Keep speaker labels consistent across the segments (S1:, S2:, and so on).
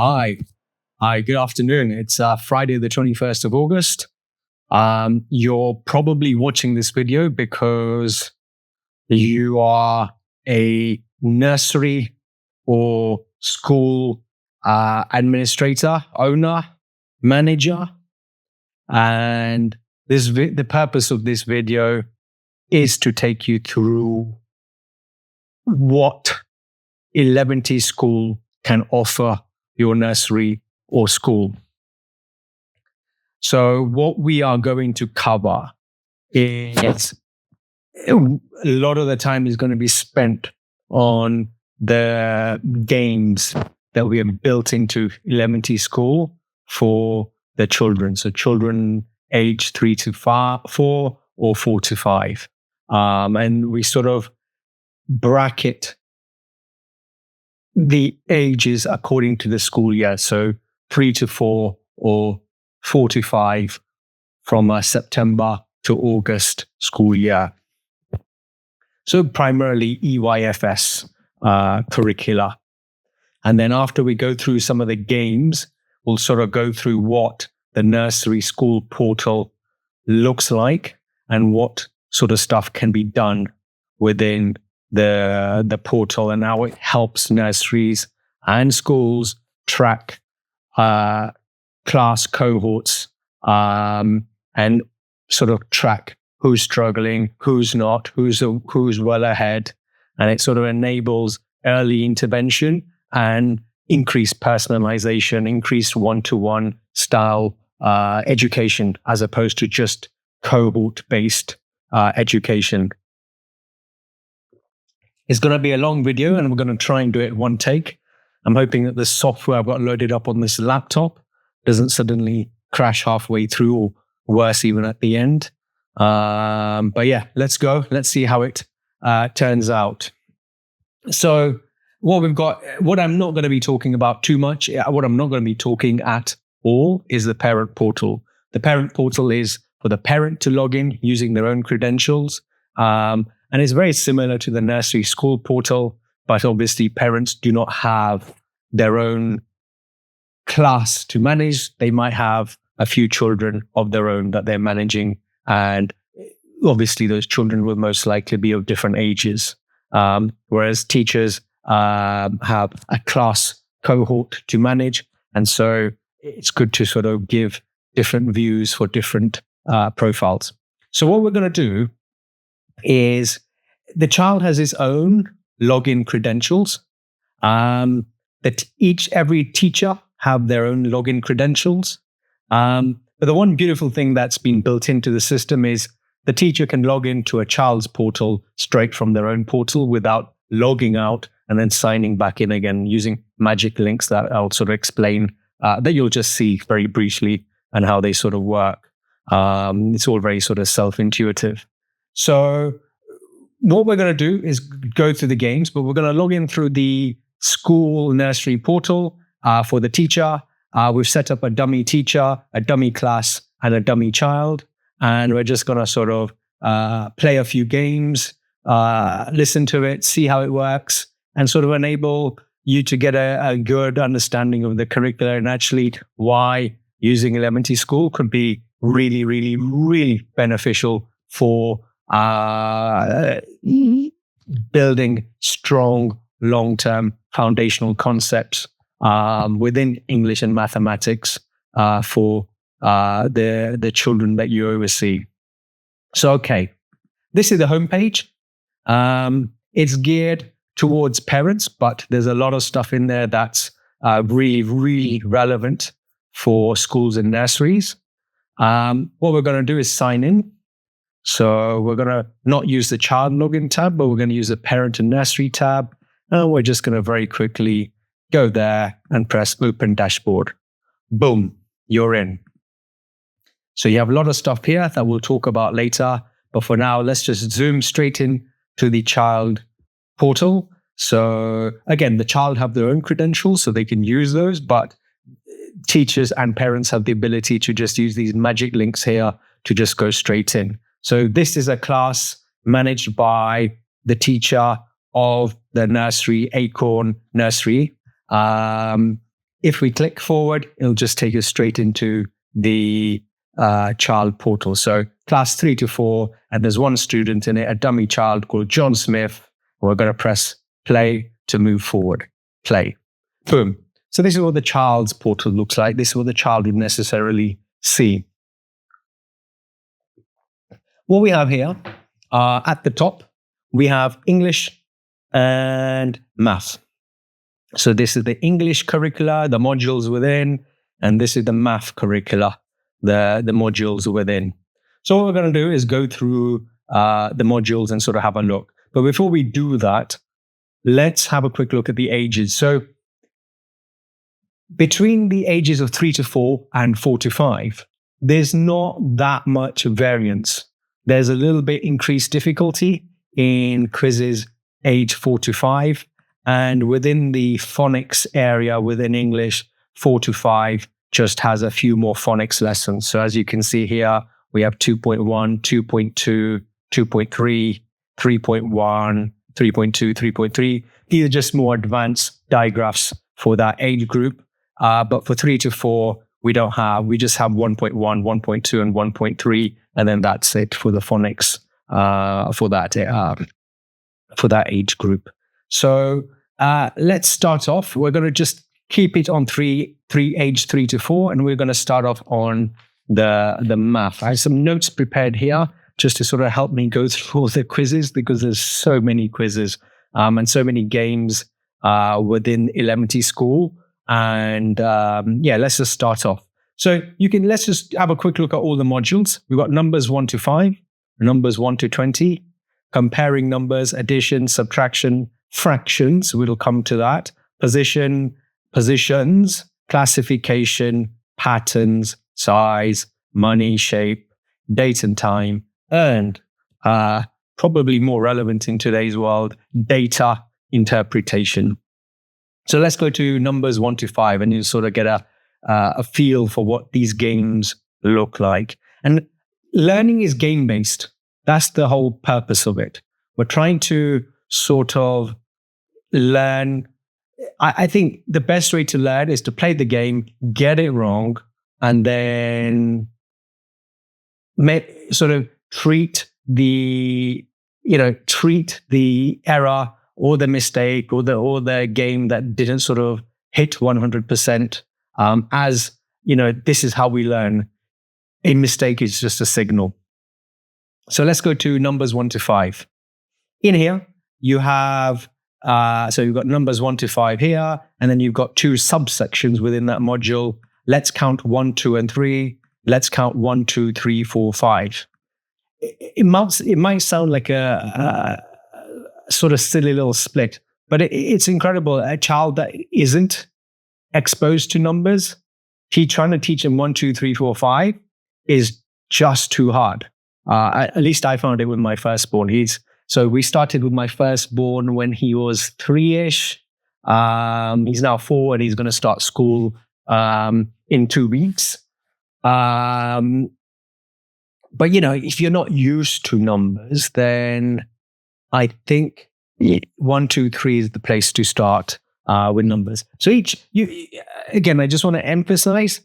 S1: Hi. Hi, good afternoon. It's Friday, the 21st of August. You're probably watching this video because you are a nursery or school administrator, owner, manager. And the purpose of this video is to take you through what Eleventy Skool can offer your nursery or school. So what we are going to cover is a lot of the time is going to be spent on the games that we have built into Eleventy Skool for the children. So children age 3 to 4 or 4 to 5. And we sort of bracket the ages according to the school year. So 3 to 4 or 4 to 5 from September to August school year. So primarily EYFS curricula. And then after we go through some of the games, we'll sort of go through what the nursery school portal looks like and what sort of stuff can be done within the portal and how it helps nurseries and schools track class cohorts and sort of track who's struggling, who's not, who's well ahead. And it sort of enables early intervention and increased personalization, increased one-to-one style education, as opposed to just cohort-based education. It's going to be a long video and we're going to try and do it one take. I'm hoping that the software I've got loaded up on this laptop doesn't suddenly crash halfway through or worse, even at the end. But yeah, let's go. Let's see how it turns out. So what we've got, what I'm not going to be talking about too much, what I'm not going to be talking at all is the parent portal. The parent portal is for the parent to log in using their own credentials. And it's very similar to the nursery school portal, but obviously parents do not have their own class to manage. They might have a few children of their own that they're managing. And obviously those children will most likely be of different ages. Whereas teachers have a class cohort to manage. And so it's good to sort of give different views for different profiles. So what we're going to do is the child has his own login credentials. That every teacher have their own login credentials. But the one beautiful thing that's been built into the system is the teacher can log into a child's portal straight from their own portal without logging out and then signing back in again using magic links that I'll sort of explain, that you'll just see very briefly and how they sort of work. It's all very sort of self-intuitive. So what we're going to do is go through the games, but we're going to log in through the school nursery portal for the teacher. We've set up a dummy teacher, a dummy class, and a dummy child. And we're just going to sort of play a few games, listen to it, see how it works, and sort of enable you to get a good understanding of the curriculum and actually why using Eleventy Skool could be really, really, really beneficial for building strong, long-term foundational concepts within English and mathematics for the children that you oversee. So, okay, this is the homepage. It's geared towards parents, but there's a lot of stuff in there that's really, really relevant for schools and nurseries. What we're going to do is sign in. So we're going to not use the child login tab, but we're going to use the parent and nursery tab. And we're just going to very quickly go there and press open dashboard. Boom, you're in. So you have a lot of stuff here that we'll talk about later. But for now, let's just zoom straight in to the child portal. So again, the child have their own credentials, so they can use those, but teachers and parents have the ability to just use these magic links here to just go straight in. So this is a class managed by the teacher of the nursery, Acorn Nursery. if we click forward, it'll just take us straight into the child portal. So class 3 to 4, and there's one student in it, a dummy child called John Smith. We're going to press play to move forward. Play. Boom. So this is what the child's portal looks like. This is what the child would necessarily see. What we have here, at the top, we have English and math. So this is the English curricula, the modules within, and this is the math curricula, the modules within. So what we're going to do is go through the modules and sort of have a look. But before we do that, let's have a quick look at the ages. So between the ages of 3 to 4 and 4 to 5, there's not that much variance. There's a little bit increased difficulty in quizzes age 4 to 5. And within the phonics area within English, 4 to 5 just has a few more phonics lessons. So as you can see here, we have 2.1, 2.2, 2.3, 3.1, 3.2, 3.3. These are just more advanced digraphs for that age group. But for 3 to 4, we just have 1.1, 1.2, and 1.3. And then that's it for the phonics for that age group. So let's start off. We're going to just keep it on age 3 to 4, and we're going to start off on the math. I have some notes prepared here just to sort of help me go through all the quizzes, because there's so many quizzes and so many games within Eleventy Skool. And let's just start off. So let's just have a quick look at all the modules. We've got numbers 1 to 5, numbers 1 to 20, comparing numbers, addition, subtraction, fractions. We'll come to that. Positions, classification, patterns, size, money, shape, date and time, and probably more relevant in today's world, data interpretation. So let's go to numbers 1 to 5, and you sort of get a feel for what these games look like. And learning is game-based. That's the whole purpose of it. We're trying to sort of learn. I think the best way to learn is to play the game, get it wrong, and then sort of treat the error or the mistake or the game that didn't sort of hit 100% as, this is how we learn. A mistake is just a signal. So let's go to numbers 1 to 5. In here, you have, so you've got numbers 1 to 5 here, and then you've got 2 subsections within that module. Let's count 1, 2, and 3. Let's count 1, 2, 3, 4, 5. It might sound like a sort of silly little split, but it's incredible. A child that isn't exposed to numbers, trying to teach him 1, 2, 3, 4, 5 is just too hard. At least I found it with my firstborn. So we started with my firstborn when he was 3-ish. He's now 4, and he's going to start school in 2 weeks. But if you're not used to numbers, then I think 1, 2, 3 is the place to start with numbers. So again, I just want to emphasize,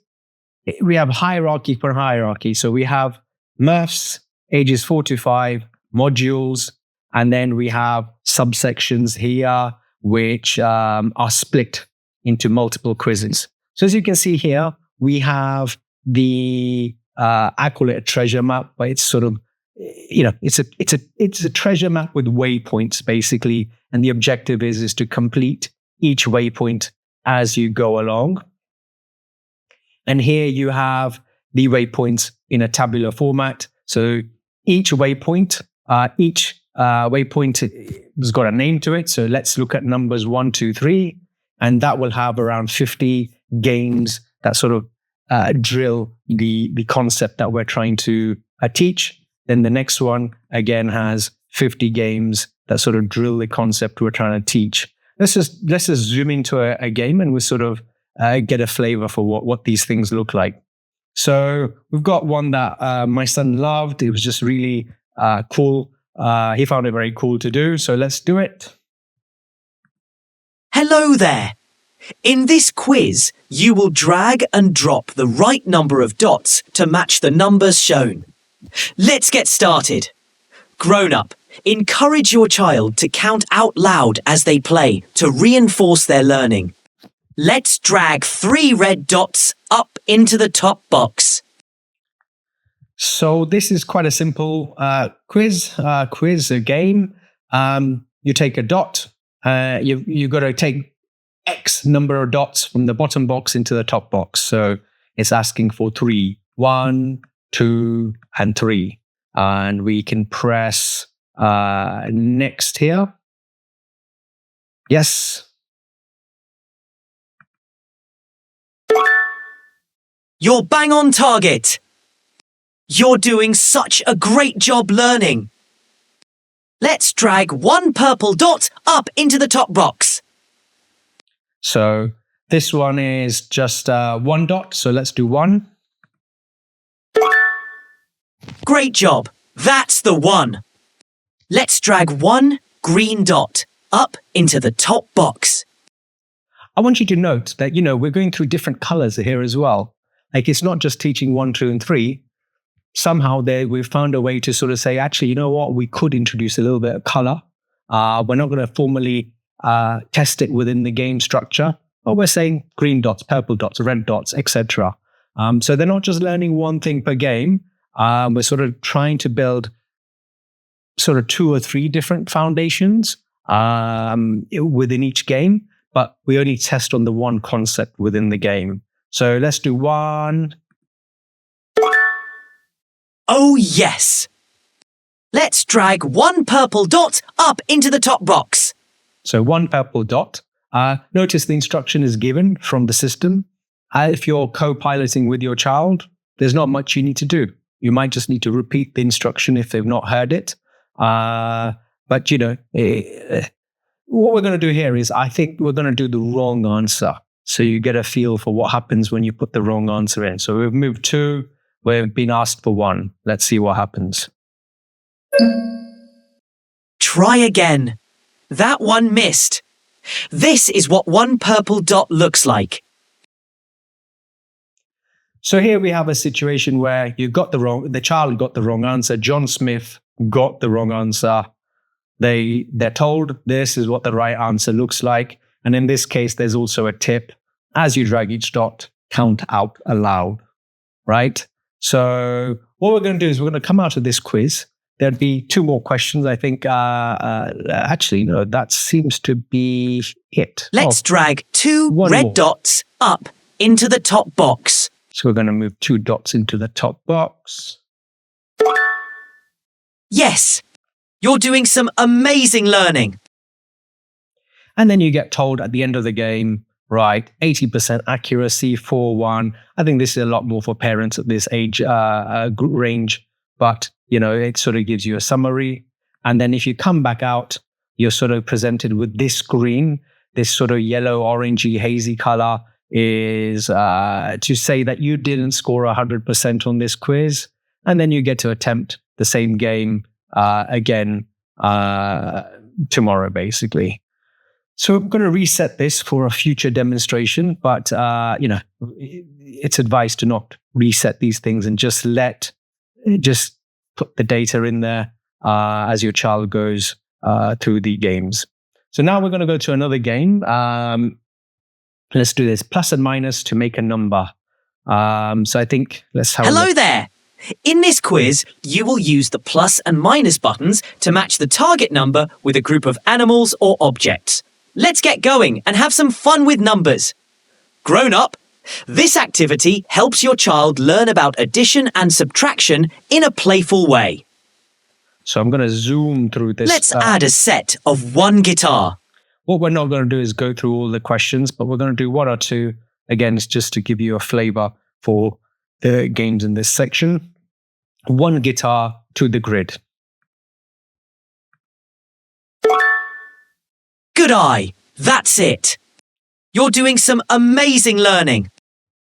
S1: we have hierarchy for hierarchy. So we have maths, ages 4 to 5, modules, and then we have subsections here, which are split into multiple quizzes. So as you can see here, we have I call it a treasure map, but it's sort of, it's a treasure map with waypoints basically. And the objective is to complete each waypoint as you go along. And here you have the waypoints in a tabular format. So each waypoint has got a name to it. So let's look at numbers 1, 2, 3, and that will have around 50 games that sort of drill the concept that we're trying to teach. Then the next one again has 50 games that sort of drill the concept we're trying to teach. Let's just zoom into a game, and we'll sort of get a flavor for what these things look like. So we've got one that my son loved. It was just really cool. He found it very cool to do. So let's do it.
S2: Hello there. In this quiz, you will drag and drop the right number of dots to match the numbers shown. Let's get started. Grown-up, encourage your child to count out loud as they play to reinforce their learning. Let's drag 3 red dots up into the top box.
S1: So this is quite a simple quiz, a game. You take a dot. You've got to take X number of dots from the bottom box into the top box. So it's asking for 3. 1, 2, and 3. And we can press next here. Yes.
S2: You're bang on target. You're doing such a great job learning. Let's drag 1 purple dot up into the top box.
S1: So this one is just 1 dot. So let's do 1.
S2: Great job. That's the one. Let's drag 1 green dot up into the top box.
S1: I want you to note that, we're going through different colors here as well. Like, it's not just teaching 1, 2, and 3. Somehow we've found a way to sort of say, actually, you know what? We could introduce a little bit of color. We're not going to formally test it within the game structure, but we're saying green dots, purple dots, red dots, etc. So they're not just learning one thing per game. We're sort of trying to build sort of 2 or 3 different foundations within each game, but we only test on the one concept within the game. So let's do 1.
S2: Oh, yes. Let's drag 1 purple dot up into the top box.
S1: So 1 purple dot. Notice the instruction is given from the system. If you're co-piloting with your child, there's not much you need to do. You might just need to repeat the instruction if they've not heard it. But, what we're going to do here is I think we're going to do the wrong answer. So you get a feel for what happens when you put the wrong answer in. So we've moved 2. We've been asked for 1. Let's see what happens.
S2: Try again. That one missed. This is what 1 purple dot looks like.
S1: So here we have a situation where the child got the wrong answer. John Smith got the wrong answer. They're told this is what the right answer looks like. And in this case, there's also a tip. As you drag each dot, count out aloud, right? So what we're going to do is we're going to come out of this quiz. There'd be 2 more questions. I think, actually, no, that seems to be it.
S2: Let's drag 2 red dots up into the top box.
S1: So we're going to move 2 dots into the top box.
S2: Yes, you're doing some amazing learning.
S1: And then you get told at the end of the game, right, 80% accuracy, 4-1. I think this is a lot more for parents at this age range, but, it sort of gives you a summary. And then if you come back out, you're sort of presented with this screen, this sort of yellow, orangey, hazy color is to say that you didn't score 100% on this quiz. And then you get to attempt the same game again tomorrow, basically. So I'm going to reset this for a future demonstration, but, it's advised to not reset these things and just put the data in there as your child goes through the games. So now we're going to go to another game. Let's do this, plus and minus to make a number. So I think let's have
S2: Hello there. In this quiz, you will use the plus and minus buttons to match the target number with a group of animals or objects. Let's get going and have some fun with numbers. Grown up, this activity helps your child learn about addition and subtraction in a playful way.
S1: So I'm going to zoom through this.
S2: Let's add a set of 1 guitar.
S1: What we're not going to do is go through all the questions, but we're going to do 1 or 2. Again, it's just to give you a flavor for the games in this section. 1 guitar to the grid.
S2: Good eye. That's it. You're doing some amazing learning.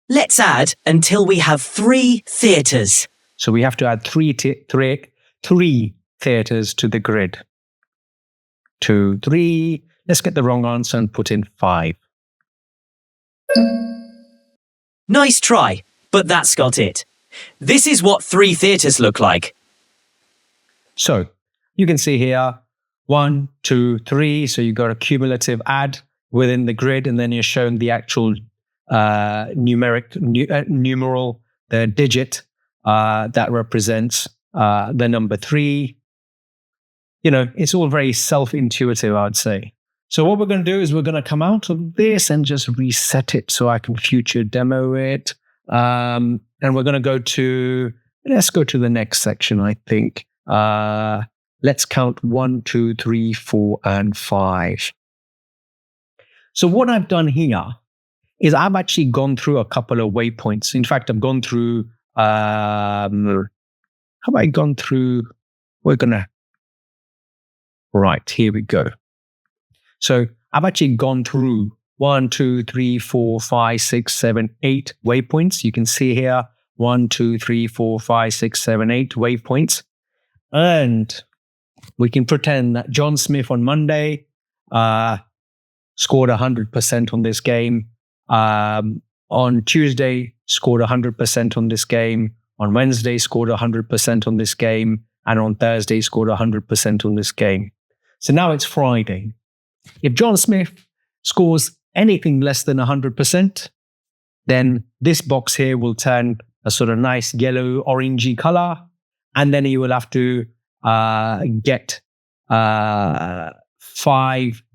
S2: Let's add until we have 3 theatres.
S1: So we have to add 3 theatres to the grid. 2, 3. Let's get the wrong answer and put in 5.
S2: Nice try, but that's got it. This is what 3 theatres look like.
S1: So you can see here, 1, 2, 3. So you've got a cumulative add within the grid, and then you're shown the actual numeral, the digit that represents the number 3. You know, it's all very self-intuitive, I would say. So what we're going to do is we're going to come out of this and just reset it so I can future demo it. And we're going to go to, let's go to the next section, I think. Let's count 1, 2, 3, 4, and 5. So what I've done here is I've actually gone through a couple of waypoints. In fact, I've gone through, have I gone through, right, here we go. So I've actually gone through 1, 2, 3, 4, 5, 6, 7, 8 waypoints. You can see here 1, 2, 3, 4, 5, 6, 7, 8 waypoints. And we can pretend that John Smith on Monday scored 100% on this game. On Tuesday, scored 100% on this game. On Wednesday, scored 100% on this game. And on Thursday, scored 100% on this game. So now it's Friday. If John Smith scores anything less than 100%, then this box here will turn a sort of nice yellow orangey color, and then he will have to get 5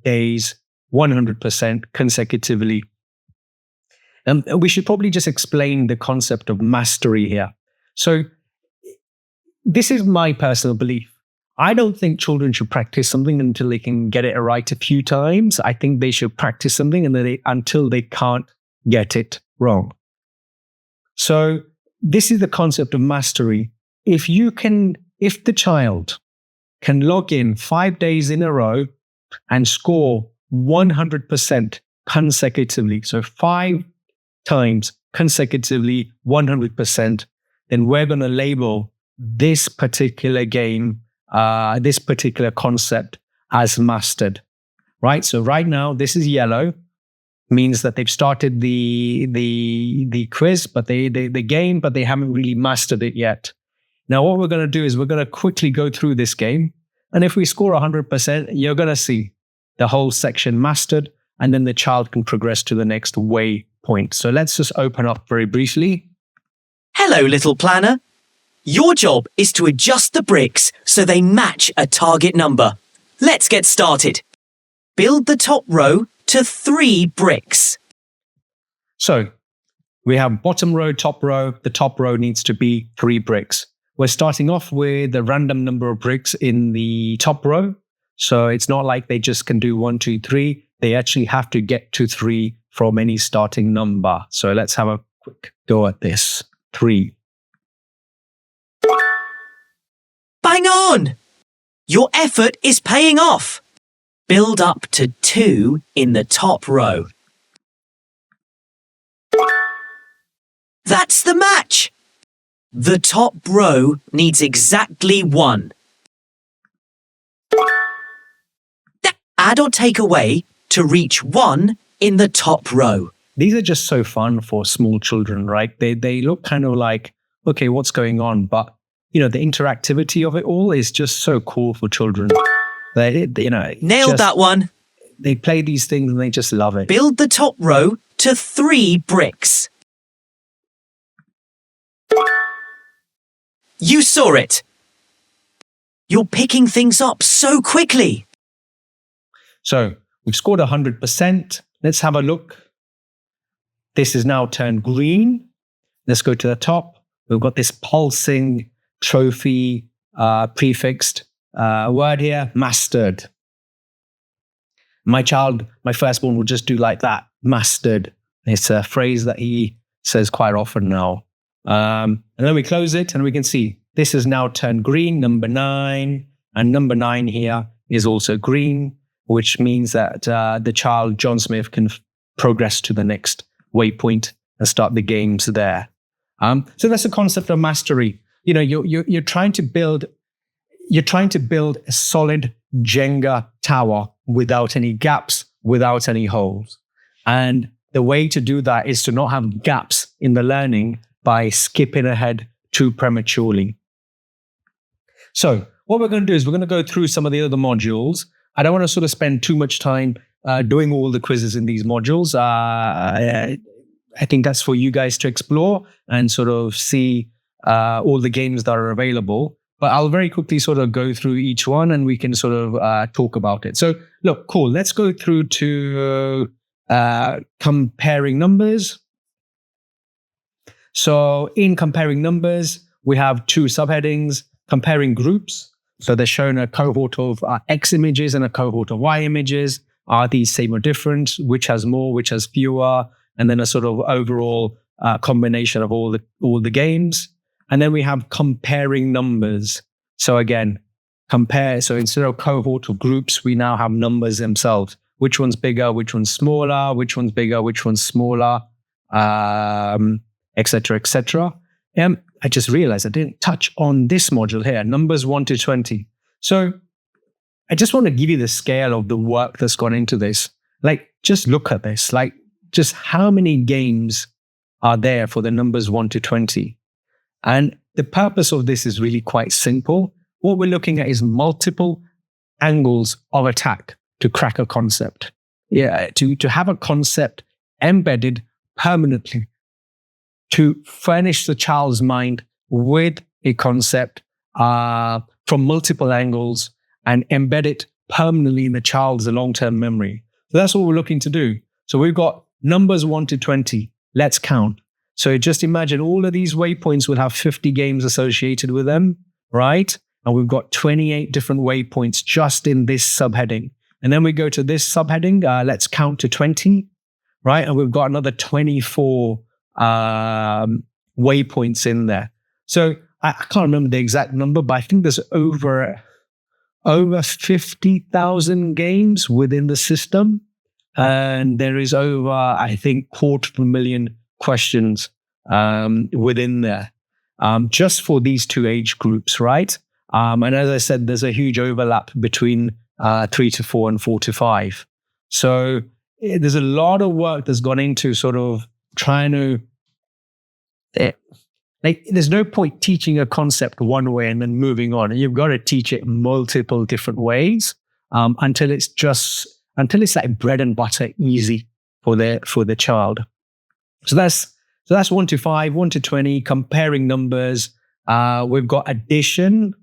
S1: days 100% consecutively. We should probably just explain the concept of mastery here. So this is my personal belief. I don't think children should practice something until they can get it right a few times. I think they should practice something until they can't get it wrong. So this is the concept of mastery. If the child can log in 5 days in a row and score 100% consecutively, so 5 times consecutively 100%, then we're going to label this particular game, this particular concept as mastered, right? So right now, this is yellow, means that they've started the quiz, but the game, but they haven't really mastered it yet. Now, what we're going to do is we're going to quickly go through this game. And if we score 100%, you're going to see the whole section mastered, and then the child can progress to the next waypoint. So let's just open up very briefly.
S2: Hello, little planner. Your job is to adjust the bricks so they match a target number. Let's get started. Build the top row to 3 bricks.
S1: So we have bottom row, top row. The top row needs to be 3 bricks. We're starting off with a random number of bricks in the top row. So it's not like they just can do 1, 2, 3. They actually have to get to 3 from any starting number. So let's have a quick go at this. 3.
S2: Bang on! Your effort is paying off. Build up to 2 in the top row. That's the match! The top row needs exactly 1. Add or take away to reach 1 in the top row.
S1: These are just so fun for small children, right? They look kind of like, okay, what's going on? But, you know, the interactivity of it all is just so cool for children.
S2: Nailed that one.
S1: They play these things and they just love it.
S2: Build the top row to 3 bricks. You saw it. You're picking things up so quickly.
S1: So we've scored 100%. Let's have a look. This is now turned green. Let's go to the top. We've got this pulsing trophy prefixed word here, mastered. My firstborn will just do like that, mastered. It's a phrase that he says quite often now. And then we close it and we can see this is now turned green, number 9. And number 9 here is also green, which means that the child, John Smith, can progress to the next waypoint and start the games there. So that's the concept of mastery. You know, you're trying to build a solid Jenga tower without any gaps, without any holes. And the way to do that is to not have gaps in the learning by skipping ahead too prematurely. So what we're going to do is we're going to go through some of the other modules. I don't want to sort of spend too much time doing all the quizzes in these modules. I think that's for you guys to explore and sort of see all the games that are available. But I'll very quickly sort of go through each one and we can sort of talk about it. So look, cool. Let's go through to comparing numbers. So in comparing numbers, we have two subheadings: comparing groups. So they're shown a cohort of X images and a cohort of Y images. Are these same or different? Which has more, which has fewer? And then a sort of overall combination of all the games. And then we have comparing numbers. So again, compare. So instead of cohort or groups, we now have numbers themselves. Which one's bigger? Which one's smaller? Which one's bigger? Which one's smaller? Etc. Etc. I just realized I didn't touch on this module here, numbers 1 to 20. So I just want to give you the scale of the work that's gone into this. Like, just look at this. Like, just how many games are there for the numbers 1 to 20? And the purpose of this is really quite simple. What we're looking at is multiple angles of attack to crack a concept. Yeah, to have a concept embedded permanently, to furnish the child's mind with a concept from multiple angles and embed it permanently in the child's long-term memory. So that's what we're looking to do. So we've got numbers 1 to 20. Let's count. So just imagine all of these waypoints will have 50 games associated with them, right? And we've got 28 different waypoints just in this subheading. And then we go to this subheading, let's count to 20, right? And we've got another 24 waypoints in there. So I can't remember the exact number, but I think there's over 50,000 games within the system. And there is over, I think, 250,000 questions within there, just for these two age groups, right? And as I said, there's a huge overlap between 3 to 4 and 4 to 5. So there's a lot of work that's gone into sort of trying to, there's no point teaching a concept one way and then moving on. You've got to teach it multiple different ways until it's like bread and butter easy for the child. So that's 1 to 5, 1 to 20, comparing numbers. We've got addition,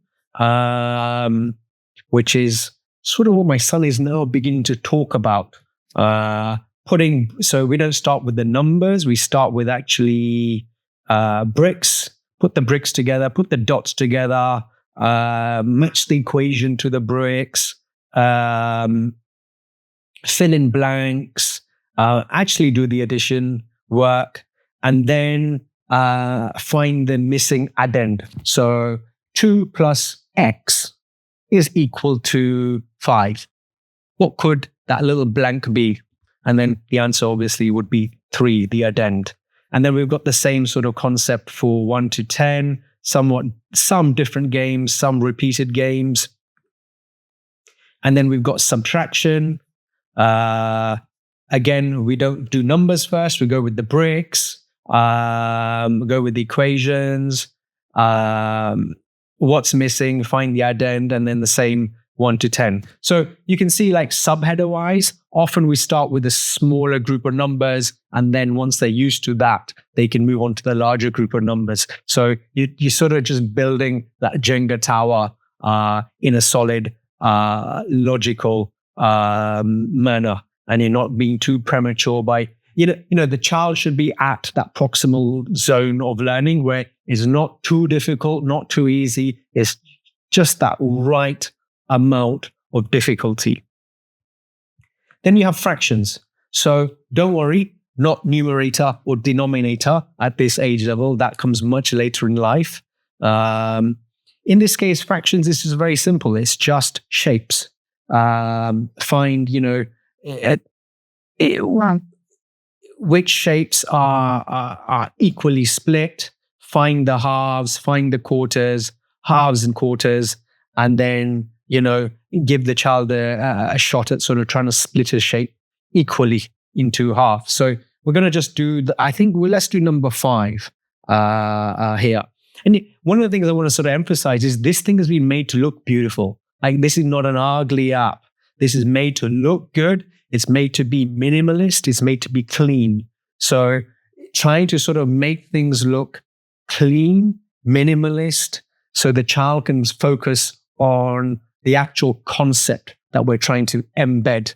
S1: which is sort of what my son is now beginning to talk about. So we don't start with the numbers, we start with actually bricks, put the bricks together, put the dots together, match the equation to the bricks, fill in blanks, actually do the addition work, and then find the missing addend. So 2 plus X is equal to 5. What could that little blank be? And then the answer obviously would be 3, the addend. And then we've got the same sort of concept for 1 to 10, some different games, some repeated games. And then we've got subtraction. Again, we don't do numbers first. We go with the bricks. We go with the equations. What's missing, find the addend, and then the same 1 to 10. So you can see, like, subheader wise, often we start with a smaller group of numbers, and then once they're used to that, they can move on to the larger group of numbers. So you're sort of just building that Jenga tower in a solid, logical manner, and you're not being too premature by, the child should be at that proximal zone of learning where it's not too difficult, not too easy. It's just that right amount of difficulty. Then you have fractions. So don't worry, not numerator or denominator at this age level. That comes much later in life. In this case, fractions, this is very simple. It's just shapes. Find, which shapes are equally split. Find the halves, find the quarters, halves and quarters, and then, give the child a shot at sort of trying to split a shape equally into half. So we're going to just do, let's do number 5 here. And one of the things I want to sort of emphasize is this thing has been made to look beautiful. Like, this is not an ugly app. This is made to look good. It's made to be minimalist. It's made to be clean. So trying to sort of make things look clean, minimalist, so the child can focus on the actual concept that we're trying to embed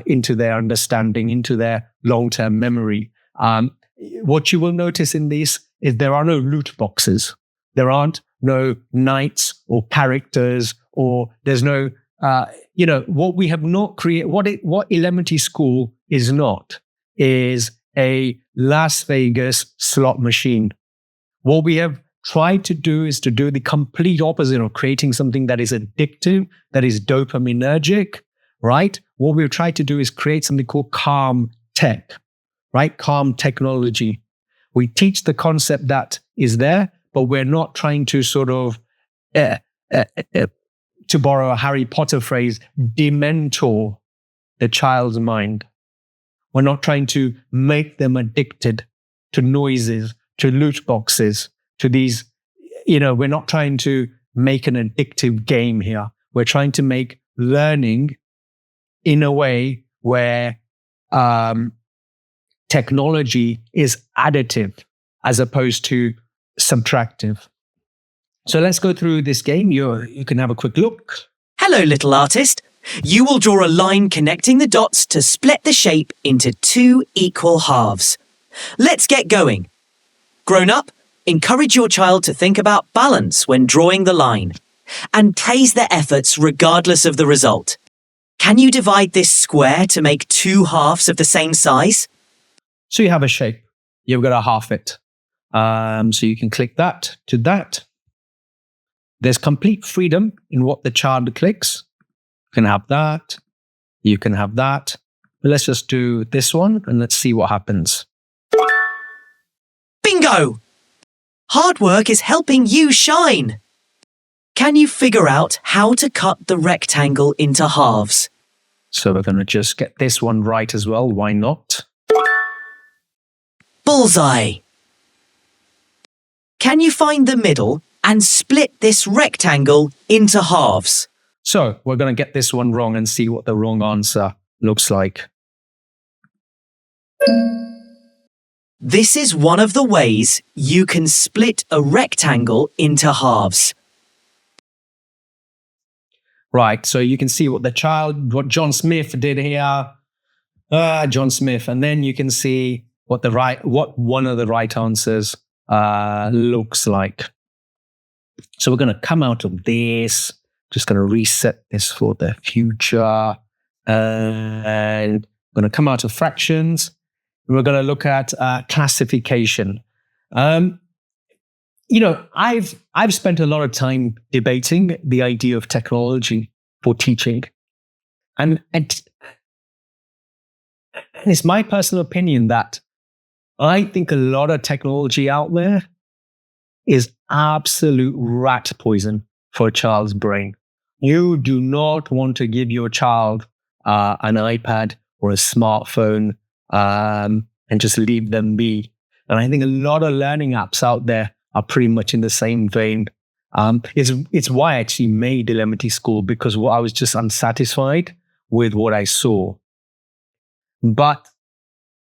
S1: into their understanding, into their long-term memory. What you will notice in this is there are no loot boxes. There aren't no knights or characters, or there's no, what we have not created, what Eleventy Skool is not, is a Las Vegas slot machine. What we have tried to do is to do the complete opposite of creating something that is addictive, that is dopaminergic, right? What we've tried to do is create something called calm tech, right? Calm technology. We teach the concept that is there, but we're not trying to sort of, to borrow a Harry Potter phrase, dementor the child's mind. We're not trying to make them addicted to noises, to loot boxes, to these, we're not trying to make an addictive game here. We're trying to make learning in a way where technology is additive as opposed to subtractive. So let's go through this game. You can have a quick look.
S2: Hello, little artist. You will draw a line connecting the dots to split the shape into 2 equal halves. Let's get going. Grown up, encourage your child to think about balance when drawing the line and praise their efforts regardless of the result. Can you divide this square to make 2 halves of the same size?
S1: So you have a shape. You've got to half it. So you can click that to that. There's complete freedom in what the child clicks. You can have that. You can have that. But let's just do this one and let's see what happens.
S2: Bingo! Hard work is helping you shine. Can you figure out how to cut the rectangle into halves?
S1: So we're going to just get this one right as well. Why not?
S2: Bullseye. Can you find the middle and split this rectangle into halves?
S1: So we're going to get this one wrong and see what the wrong answer looks like.
S2: This is one of the ways you can split a rectangle into halves.
S1: Right, so you can see what John Smith did here. John Smith. And then you can see what one of the right answers looks like. So we're going to come out of this. Just going to reset this for the future. And we're going to come out of fractions. We're going to look at classification. I've spent a lot of time debating the idea of technology for teaching. And it's my personal opinion that I think a lot of technology out there is absolute rat poison for a child's brain. You do not want to give your child an iPad or a smartphone and just leave them be. And I think a lot of learning apps out there are pretty much in the same vein. It's why I actually made Eleventy Skool, because I was just unsatisfied with what I saw. But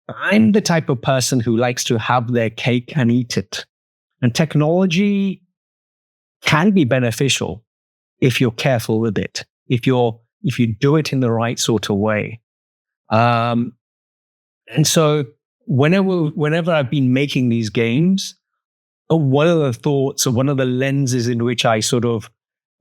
S1: I'm the type of person who likes to have their cake and eat it. And technology can be beneficial if you're careful with it, if you do it in the right sort of way. And so whenever I've been making these games, one of the thoughts or one of the lenses in which I sort of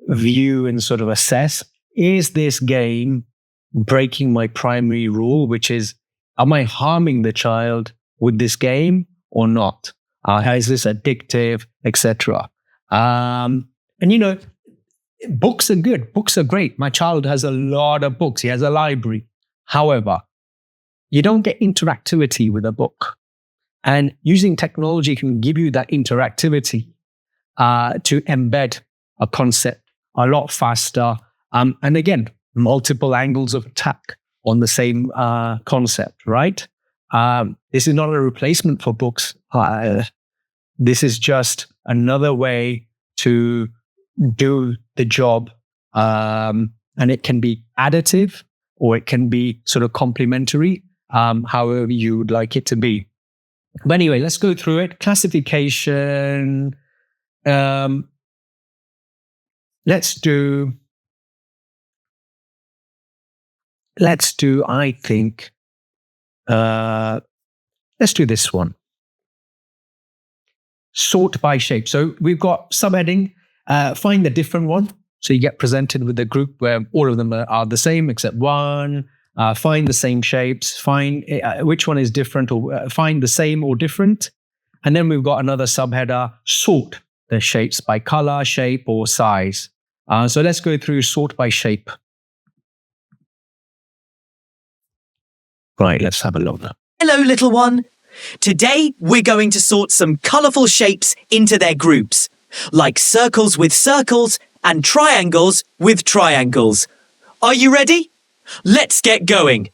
S1: view and sort of assess, is this game breaking my primary rule, which is, am I harming the child with this game or not? Is this addictive, etc.? Books are good. Books are great. My child has a lot of books. He has a library. However, you don't get interactivity with a book. And using technology can give you that interactivity to embed a concept a lot faster. And again, multiple angles of attack on the same concept, right? This is not a replacement for books. This is just another way to do the job. And it can be additive or it can be sort of complementary, however you would like it to be. But anyway, let's go through it. Classification. Let's do, I think, let's do this one. Sort by shape. So we've got subheading, find the different one. So you get presented with a group where all of them are the same except one. Find the same shapes, find which one is different, or find the same or different. And then we've got another subheader, sort the shapes by color, shape, or size. So let's go through sort by shape. Right, let's have a look.
S2: Hello, little one. Today, we're going to sort some colourful shapes into their groups, like circles with circles and triangles with triangles. Are you ready? Let's get going.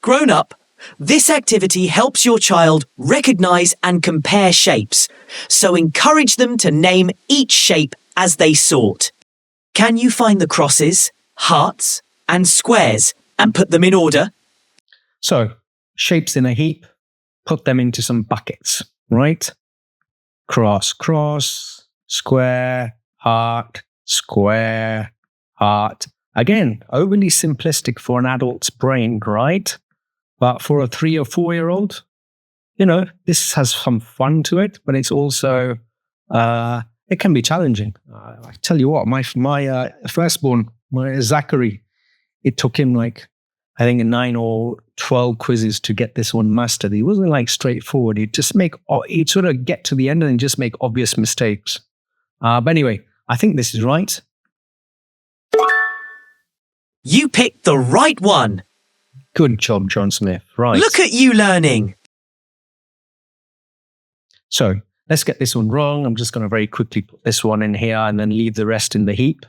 S2: Grown up, this activity helps your child recognise and compare shapes, so encourage them to name each shape as they sort. Can you find the crosses, hearts, and squares and put them in order?
S1: So, shapes in a heap, put them into some buckets, right? Cross, cross, square, heart, square, heart. Again, overly simplistic for an adult's brain, right? But for a 3 or 4-year-old, this has some fun to it, but it's also, it can be challenging. I tell you what, my firstborn, Zachary, it took him I think 9 or 12 quizzes to get this one mastered. He wasn't straightforward. He'd sort of get to the end and just make obvious mistakes. But anyway, I think this is right.
S2: You picked the right one.
S1: Good job, John Smith. Right.
S2: Look at you learning.
S1: So let's get this one wrong. I'm just going to very quickly put this one in here and then leave the rest in the heap.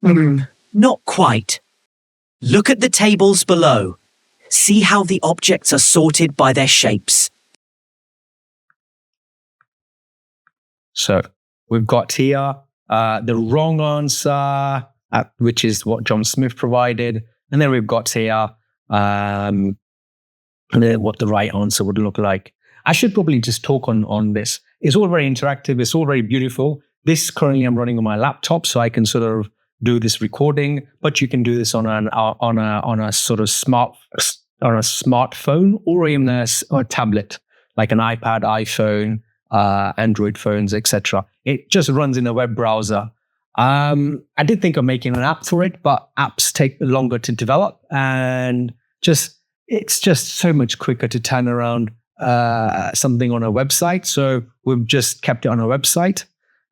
S2: Not quite. Look at the tables below. See how the objects are sorted by their shapes.
S1: So we've got here the wrong answer, which is what John Smith provided. And then we've got here what the right answer would look like. I should probably just talk on this. It's all very interactive. It's all very beautiful. This currently I'm running on my laptop, so I can sort of do this recording, but you can do this on a sort of smartphone or even a tablet, like an iPad, iPhone, Android phones, etc. It just runs in a web browser. I did think of making an app for it, but apps take longer to develop, and it's just so much quicker to turn around something on a website. So we've just kept it on a website.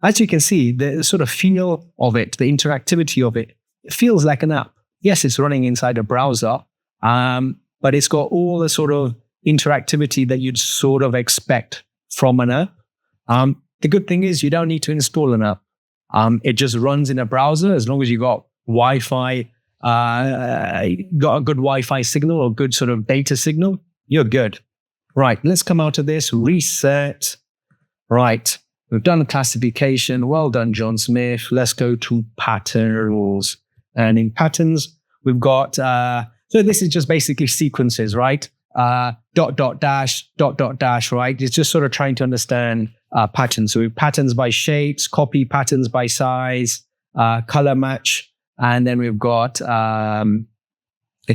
S1: As you can see, the sort of feel of it, the interactivity of it, it feels like an app. Yes, it's running inside a browser, but it's got all the sort of interactivity that you'd sort of expect from an app. The good thing is you don't need to install an app. It just runs in a browser as long as you got Wi-Fi, got a good Wi-Fi signal or good sort of data signal, you're good. Right, let's come out of this, reset. Right, we've done a classification. Well done, John Smith. Let's go to patterns. And in patterns, we've got, so this is just basically sequences, right? Dot, dot, dash, right? It's just sort of trying to understand patterns. So we have patterns by shapes, copy patterns by size, color match, and then we've got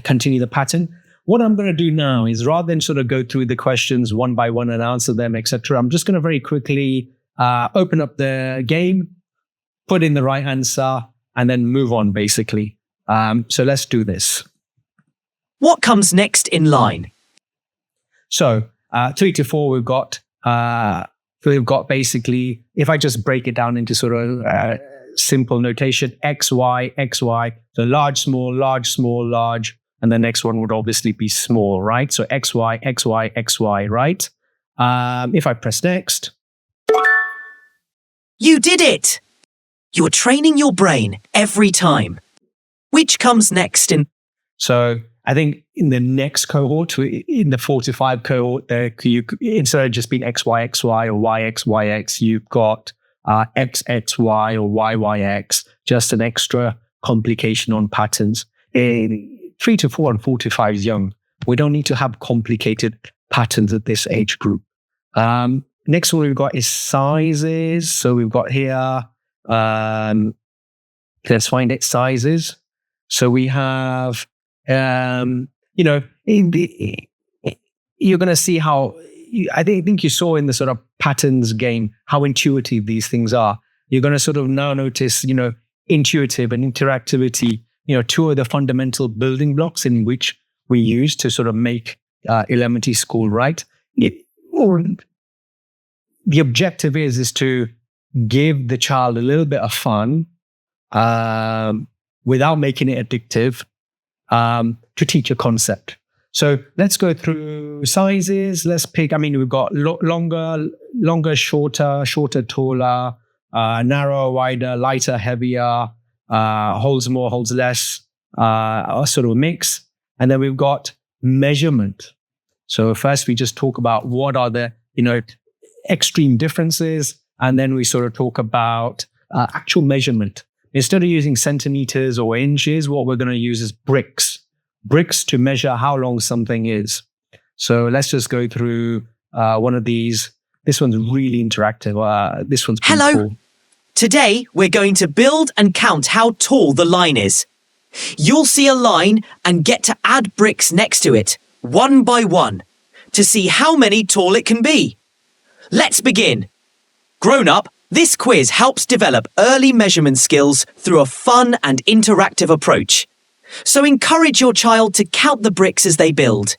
S1: continue the pattern. What I'm going to do now is rather than sort of go through the questions one by one and answer them, etc., I'm just going to very quickly open up the game, put in the right answer, and then move on, basically. So let's do this.
S2: What comes next in line?
S1: So 3 to 4, we've got basically, if I just break it down into sort of simple notation, X, Y, X, Y. So large, small, large. And the next one would obviously be small, right? So X, Y, X, Y, X, Y, right? If I press next.
S2: You did it! You're training your brain every time. Which comes next in...
S1: So I think in the next cohort, in the 4 to 5 cohort, there instead of just being XY, or YX, you've got XXY or YYX, just an extra complication on patterns. 3 to 4 and 4 to 5 is young. We don't need to have complicated patterns at this age group. Next one we've got is sizes. So we've got here, let's find it, sizes. So we have, you're going to see how, I think you saw in the sort of patterns game, how intuitive these things are. You're going to sort of now notice, intuitive and interactivity, two of the fundamental building blocks in which we use to sort of make Eleventy Skool, right? The objective is to give the child a little bit of fun without making it addictive, to teach a concept. So let's go through sizes. Let's pick, we've got longer, shorter, taller, narrower, wider, lighter, heavier, holds more, holds less, a sort of mix. And then we've got measurement. So first we just talk about what are the, extreme differences. And then we sort of talk about actual measurement. Instead of using centimeters or inches, what we're going to use is bricks. Bricks to measure how long something is. So let's just go through one of these. This one's really interactive. This one's pretty
S2: Hello.
S1: cool.
S2: Today, we're going to build and count how tall the line is. You'll see a line and get to add bricks next to it, one by one, to see how many tall it can be. Let's begin. Grown up, this quiz helps develop early measurement skills through a fun and interactive approach. So encourage your child to count the bricks as they build.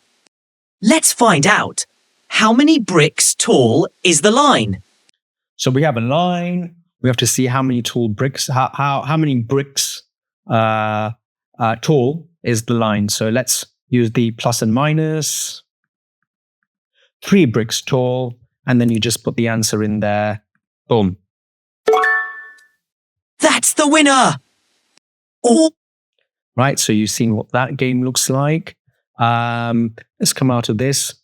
S2: Let's find out. How many bricks tall is the line?
S1: So we have a line. We have to see how many tall bricks, how many bricks tall is the line. So let's use the plus and minus. 3 bricks tall. And then you just put the answer in there. Boom.
S2: That's the winner! Oh.
S1: Right, so you've seen what that game looks like. Let's come out of this.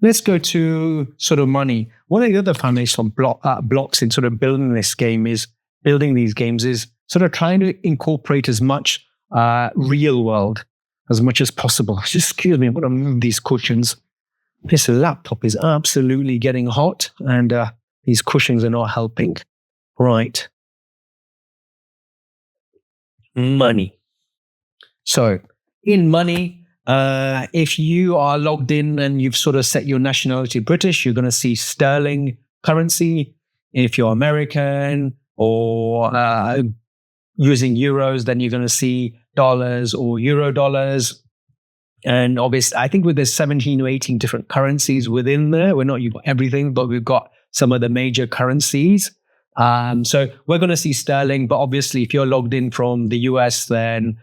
S1: Let's go to sort of money. One of the other foundational blocks in sort of building these games is sort of trying to incorporate as much real world as much as possible. Excuse me, I'm going to move these cushions. This laptop is absolutely getting hot, and these cushions are not helping. Right. Money. So, in money, if you are logged in and you've sort of set your nationality British, you're going to see sterling currency. If you're American or using euros, then you're going to see dollars or euro dollars. And obviously, I think with there's 17 or 18 different currencies within there. You've got everything, but we've got some of the major currencies. So we're going to see sterling, but obviously if you're logged in from the US, then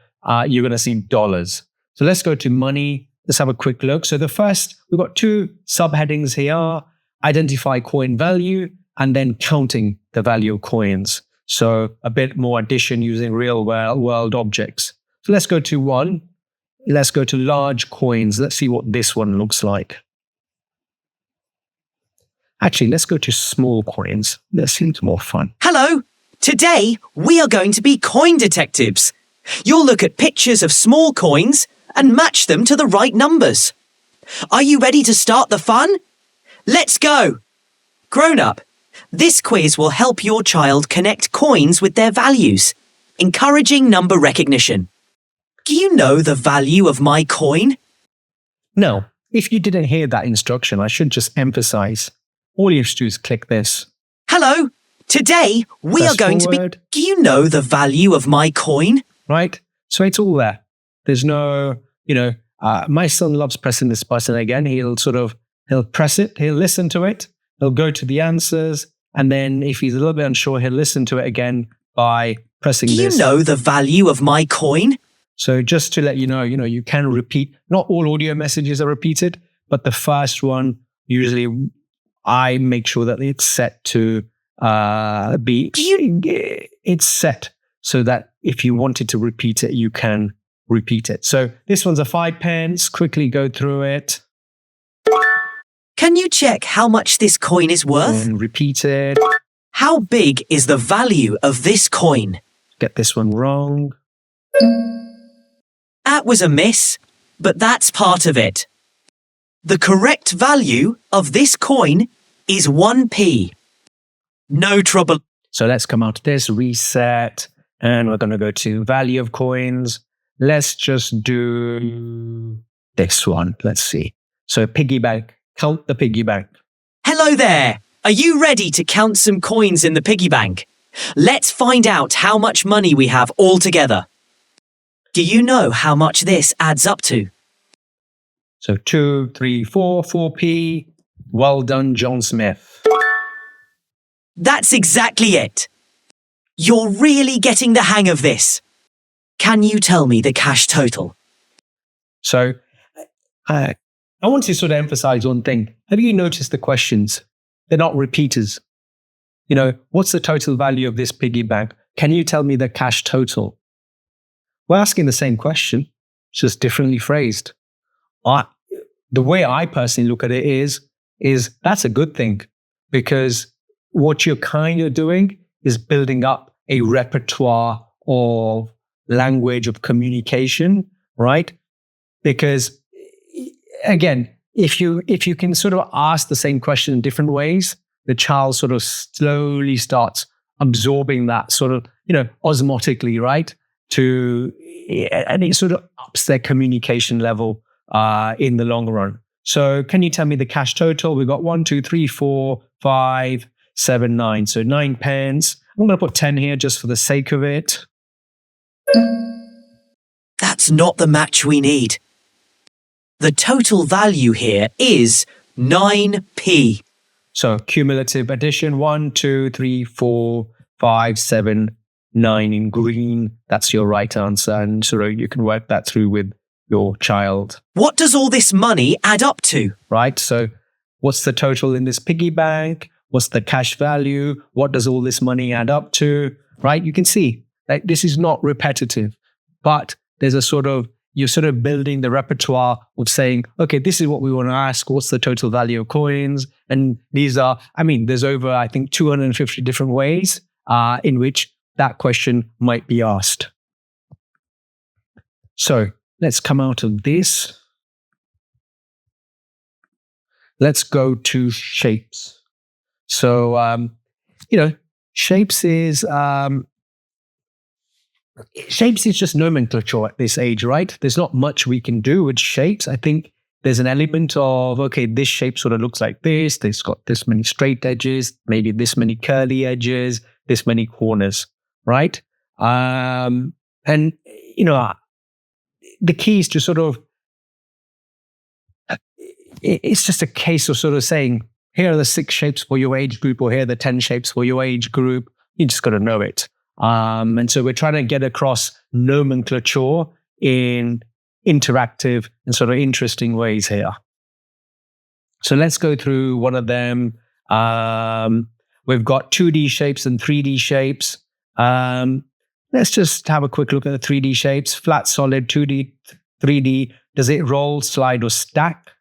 S1: you're going to see dollars. So let's go to money. Let's have a quick look. So we've got 2 subheadings here: identify coin value and then counting the value of coins. So a bit more addition using real world objects. So let's go to 1. Let's go to large coins. Let's see what this one looks like. Actually, let's go to small coins. That seems more fun.
S2: Hello! Today, we are going to be coin detectives. You'll look at pictures of small coins and match them to the right numbers. Are you ready to start the fun? Let's go! Grown up, this quiz will help your child connect coins with their values, encouraging number recognition. Do you know the value of my coin?
S1: No, if you didn't hear that instruction, I should just emphasize. All you have to do is click this.
S2: Hello! Today, we are going to be... Do you know the value of my coin?
S1: Right? So it's all there. There's no, my son loves pressing this button again. He'll press it, he'll listen to it, he'll go to the answers, and then if he's a little bit unsure, he'll listen to it again by pressing this.
S2: Do you know the value of my coin?
S1: So just to let you know, you can repeat. Not all audio messages are repeated, but the first one, usually I make sure that it's set to it's set so that if you wanted to repeat it, you can repeat it. So this one's a 5p. Quickly go through it.
S2: Can you check how much this coin is worth?
S1: And repeat it.
S2: How big is the value of this coin?
S1: Get this one wrong.
S2: That was a miss, but that's part of it. The correct value of this coin is 1p. No trouble.
S1: So let's come out of this, reset, and we're going to go to value of coins. Let's just do this one. Let's see. So piggy bank, count the piggy bank.
S2: Hello there. Are you ready to count some coins in the piggy bank? Let's find out how much money we have all together. Do you know how much this adds up to?
S1: So 2, 3, 4, 4p. Well done, John Smith.
S2: That's exactly it. You're really getting the hang of this. Can you tell me the cash total?
S1: So I want to sort of emphasize one thing. Have you noticed the questions? They're not repeaters. You know, what's the total value of this piggy bank? Can you tell me the cash total? We're asking the same question, just differently phrased. The way I personally look at it is that's a good thing, because what you're kind of doing is building up a repertoire of language, of communication, right? Because again, if you can sort of ask the same question in different ways, the child sort of slowly starts absorbing that sort of, osmotically, right? And it sort of ups their communication level in the long run. So can you tell me the cash total? We've got 1, 2, 3, 4, 5, 7, 9. So 9p. I'm going to put 10 here just for the sake of it.
S2: That's not the match we need. The total value here is 9p.
S1: So cumulative addition, 1, 2, 3, 4, 5, 7, 9 in green. That's your right answer. And so you can work that through with your child.
S2: What does all this money add up to?
S1: Right. So what's the total in this piggy bank? What's the cash value? What does all this money add up to? Right. You can see that this is not repetitive, but there's you're sort of building the repertoire of saying, okay, this is what we want to ask. What's the total value of coins? And these are, there's over, I think, 250 different ways in which that question might be asked. So let's come out of this. Let's go to shapes. So, shapes is just nomenclature at this age, right? There's not much we can do with shapes. I think there's an element of, okay, this shape sort of looks like this. It's got this many straight edges, maybe this many curly edges, this many corners, right? The key is to sort of, it's just a case of sort of saying, here are the 6 shapes for your age group, or here are the 10 shapes for your age group. You just got to know it. And so we're trying to get across nomenclature in interactive and sort of interesting ways here. So let's go through one of them. We've got 2D shapes and 3D shapes. Let's just have a quick look at the 3D shapes. Flat, solid, 2D, 3D. Does it roll, slide, or stack?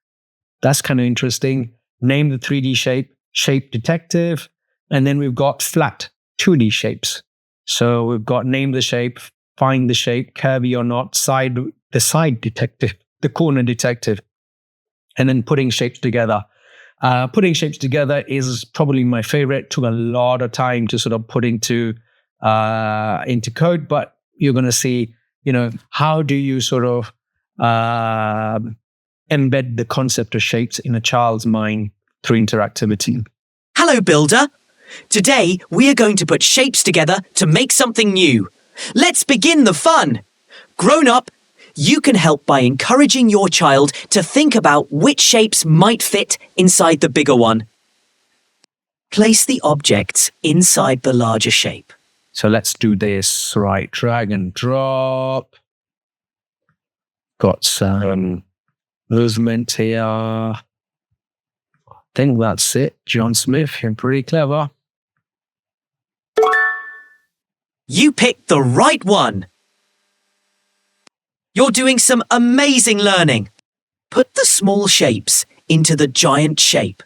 S1: That's kind of interesting. Name the 3D shape, shape detective. And then we've got flat 2D shapes. So we've got name the shape, find the shape, curvy or not, the side detective, the corner detective, and then putting shapes together. Putting shapes together is probably my favorite. Took a lot of time to sort of put into code, but you're going to see, how do you sort of embed the concept of shapes in a child's mind through interactivity.
S2: Hello, Builder. Today, we are going to put shapes together to make something new. Let's begin the fun. Grown up, you can help by encouraging your child to think about which shapes might fit inside the bigger one. Place the objects inside the larger shape.
S1: So let's do this, right? Drag and drop. Got some movement here. I think that's it. John Smith, you're pretty clever.
S2: You picked the right one. You're doing some amazing learning. Put the small shapes into the giant shape.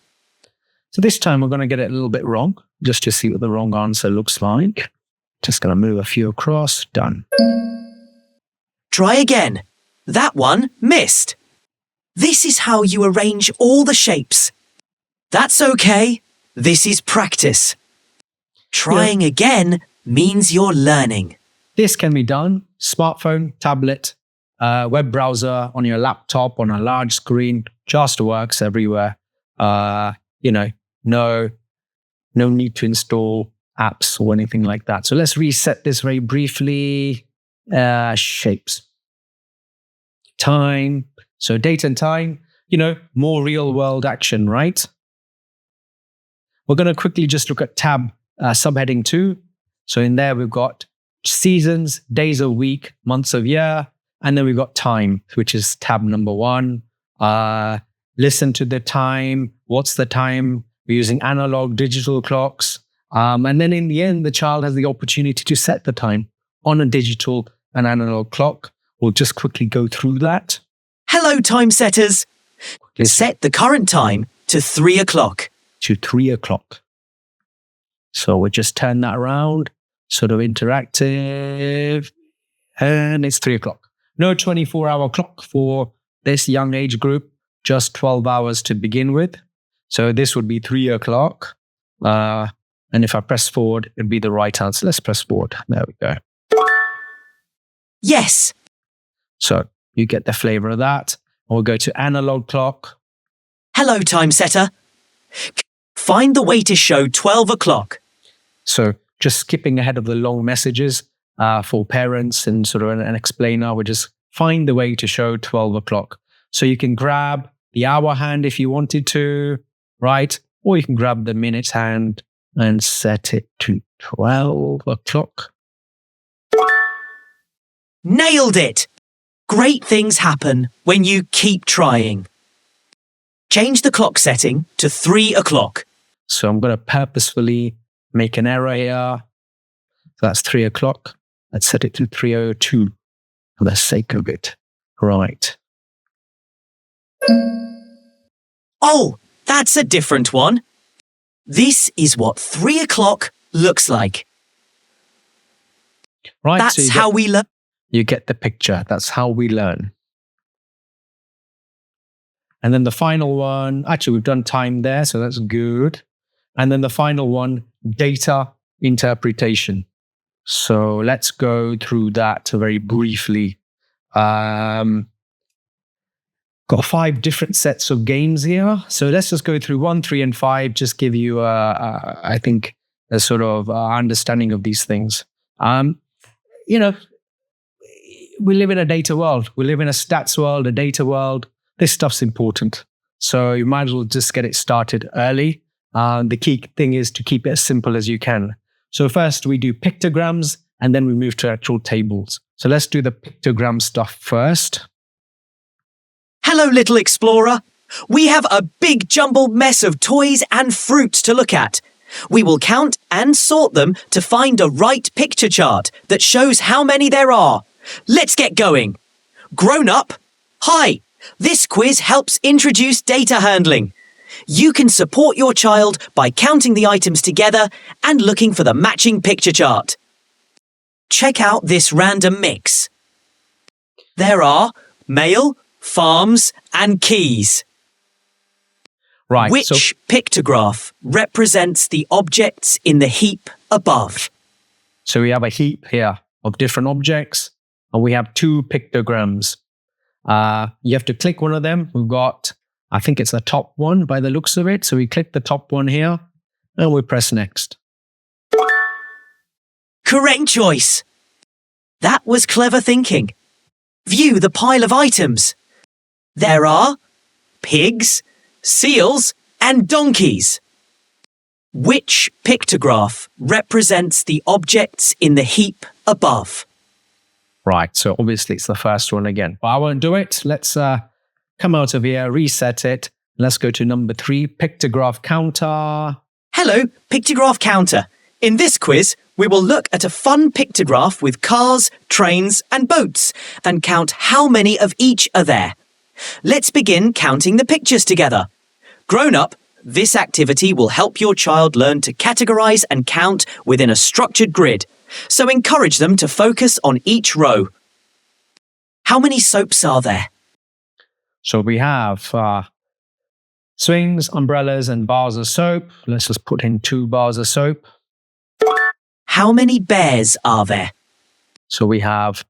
S1: So this time we're going to get it a little bit wrong, just to see what the wrong answer looks like. Just going to move a few across. Done.
S2: Try again. That one missed. This is how you arrange all the shapes. That's okay. This is practice. Trying again means you're learning.
S1: This can be done. Smartphone, tablet, web browser, on your laptop, on a large screen, just works everywhere. No need to install apps or anything like that. So let's reset this very briefly. Shapes. Time. So date and time, more real world action, right? We're going to quickly just look at tab subheading 2. So in there, we've got seasons, days of week, months of year, and then we've got time, which is tab number 1. Listen to the time. What's the time? We're using analog, digital clocks. And then in the end, the child has the opportunity to set the time on a digital and analog clock. We'll just quickly go through that.
S2: Hello, time setters. Set the current time to 3 o'clock.
S1: To 3 o'clock. So we'll just turn that around, sort of interactive, and it's 3 o'clock. No 24-hour clock for this young age group, just 12 hours to begin with. So this would be 3 o'clock. And if I press forward, it'd be the right answer. Let's press forward. There we go.
S2: Yes.
S1: So you get the flavor of that. We'll go to analog clock.
S2: Hello, time setter. Find the way to show 12 o'clock.
S1: So just skipping ahead of the long messages for parents and sort of an explainer, we just find the way to show 12 o'clock. So you can grab the hour hand if you wanted to, right? Or you can grab the minute hand and set it to 12 o'clock.
S2: Nailed it! Great things happen when you keep trying. Change the clock setting to 3 o'clock.
S1: So I'm going to purposefully make an error here. So that's 3 o'clock. Let's set it to 3:02 for the sake of it. Right.
S2: Oh, that's a different one. This is what 3 o'clock looks like.
S1: Right.
S2: That's
S1: so
S2: how we learn.
S1: You get the picture. That's how we learn. And then the final one, actually, we've done time there, so that's good. And then the final one, data interpretation. So let's go through that very briefly. Got 5 different sets of games here. So let's just go through 1, 3, and 5, just give you, I think, a sort of understanding of these things. We live in a data world. We live in a stats world, a data world. This stuff's important. So you might as well just get it started early. The key thing is to keep it as simple as you can. So first we do pictograms and then we move to actual tables. So let's do the pictogram stuff first.
S2: Hello, little explorer. We have a big jumbled mess of toys and fruits to look at. We will count and sort them to find a right picture chart that shows how many there are. Let's get going. Grown up, hi. This quiz helps introduce data handling. You can support your child by counting the items together and looking for the matching picture chart. Check out this random mix. There are mail, farms, and keys.
S1: Right.
S2: Which pictograph represents the objects in the heap above?
S1: So we have a heap here of different objects, and we have 2 pictograms. You have to click one of them. We've got, I think it's the top one by the looks of it. So we click the top one here, and we press next.
S2: Correct choice. That was clever thinking. View the pile of items. There are pigs, seals, and donkeys. Which pictograph represents the objects in the heap above?
S1: Right, so obviously it's the first one again. But I won't do it. Let's come out of here, reset it. Let's go to number 3, pictograph counter.
S2: Hello, pictograph counter. In this quiz, we will look at a fun pictograph with cars, trains and boats and count how many of each are there. Let's begin counting the pictures together. Grown up, this activity will help your child learn to categorise and count within a structured grid, so encourage them to focus on each row. How many soaps are there?
S1: So we have swings, umbrellas, and bars of soap. Let's just put in 2 bars of soap.
S2: How many bears are there?
S1: So we have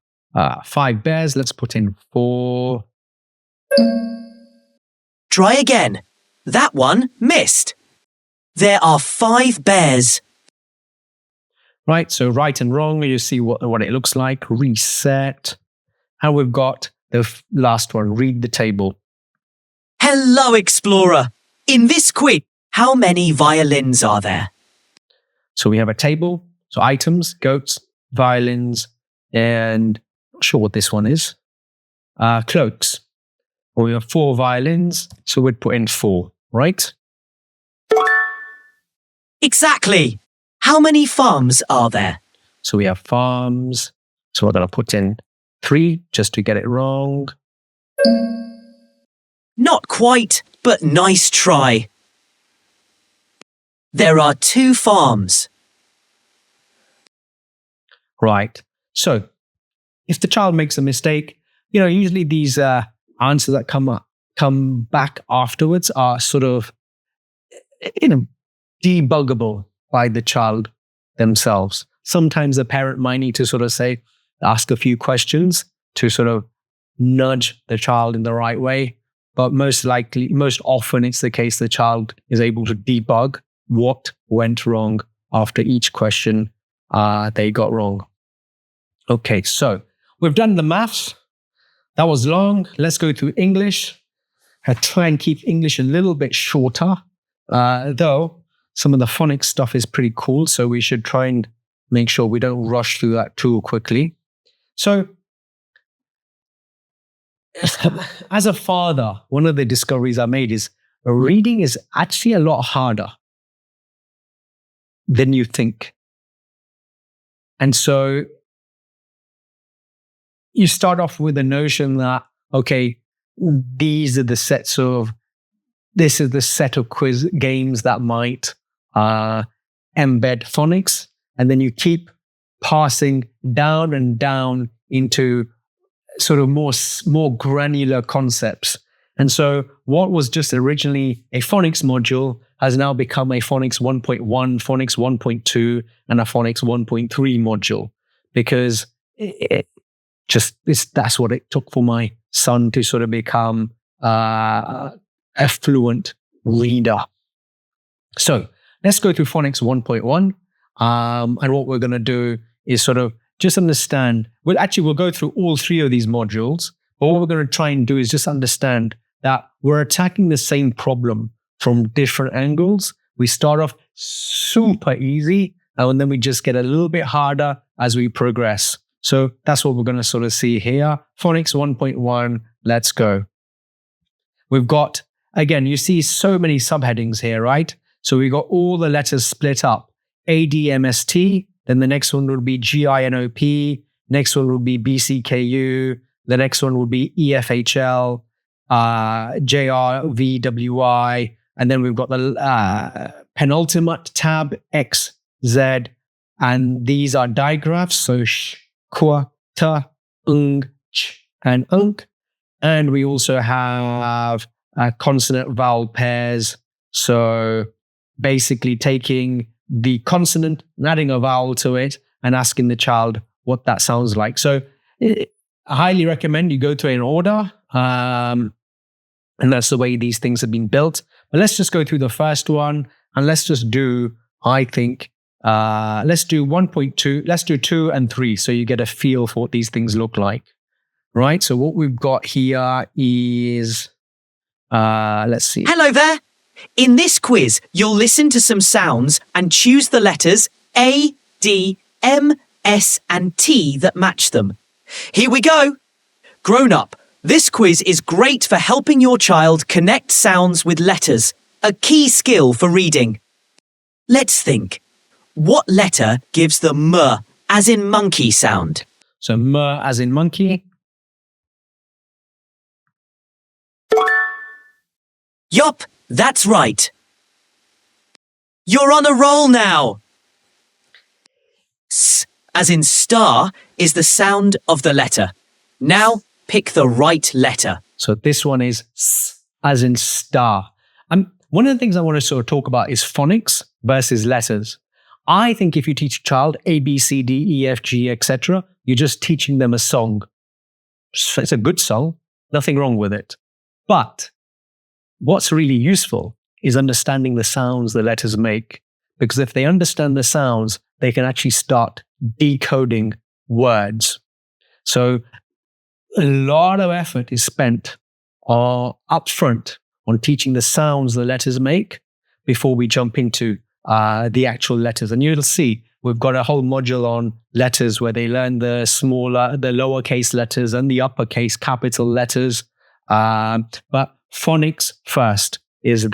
S1: 5 bears. Let's put in 4.
S2: Try again. That one missed. There are 5 bears.
S1: Right, so right and wrong, you see what it looks like. Reset. And we've got the last one, read the table.
S2: Hello, Explorer. In this quiz, how many violins are there?
S1: So we have a table. So items, goats, violins, and not sure what this one is. Cloaks. Well, we have 4 violins, so we'd put in 4, right?
S2: Exactly. How many farms are there?
S1: So we have farms. So we're going to put in 3 just to get it wrong.
S2: Not quite, but nice try. There are 2 farms.
S1: Right. So if the child makes a mistake, usually these answers that come back afterwards are sort of, debuggable by the child themselves. Sometimes the parent might need to sort of ask a few questions to sort of nudge the child in the right way. But most often it's the case the child is able to debug what went wrong after each question they got wrong. Okay, so we've done the maths. That was long. Let's go to English. I try and keep English a little bit shorter, though some of the phonics stuff is pretty cool, so we should try and make sure we don't rush through that too quickly. So, as a father, one of the discoveries I made is reading is actually a lot harder than you think. And so you start off with the notion that, okay, this is the set of quiz games that might embed phonics. And then you keep passing down and down into sort of more granular concepts. And so what was just originally a phonics module has now become a phonics 1.1, phonics 1.2, and a phonics 1.3 module, because that's what it took for my son to sort of become a fluent reader. So let's go to phonics 1.1. And what we're going to do is sort of just understand, we'll go through all 3 of these modules, but what we're going to try and do is just understand that we're attacking the same problem from different angles. We start off super easy, and then we just get a little bit harder as we progress. So that's what we're going to sort of see here. Phonics 1.1, let's go. We've got, again, you see so many subheadings here, right? So we got all the letters split up. ADMST, then the next one will be GINOP, next one will be BCKU, the next one will be EFHL, JRVWI, and then we've got the penultimate tab XZ, and these are digraphs, so sh, kwa, ta, ch, and unk. And we also have consonant vowel pairs, so basically taking the consonant and adding a vowel to it and asking the child what that sounds like. So I highly recommend you go to an order, and that's the way these things have been built. But let's just go through the first one, and let's just do, I think, let's do 1.2, let's do 2 and 3, so you get a feel for what these things look like. Right, so what we've got here is, let's see.
S2: Hello there. In this quiz, you'll listen to some sounds and choose the letters A, D, M, S, and T that match them. Here we go. Grown up, this quiz is great for helping your child connect sounds with letters, a key skill for reading. Let's think. What letter gives the M as in monkey sound?
S1: So M as in monkey.
S2: Yup, that's right. You're on a roll now. S as in star is the sound of the letter. Now pick the right letter.
S1: So this one is S as in star. One of the things I want to sort of talk about is phonics versus letters. I think if you teach a child A, B, C, D, E, F, G, etc., you're just teaching them a song. It's a good song, nothing wrong with it. But what's really useful is understanding the sounds the letters make. Because if they understand the sounds, they can actually start decoding words. So a lot of effort is spent up front on teaching the sounds the letters make before we jump into the actual letters. And you'll see we've got a whole module on letters where they learn the lowercase letters and the uppercase capital letters. But phonics first is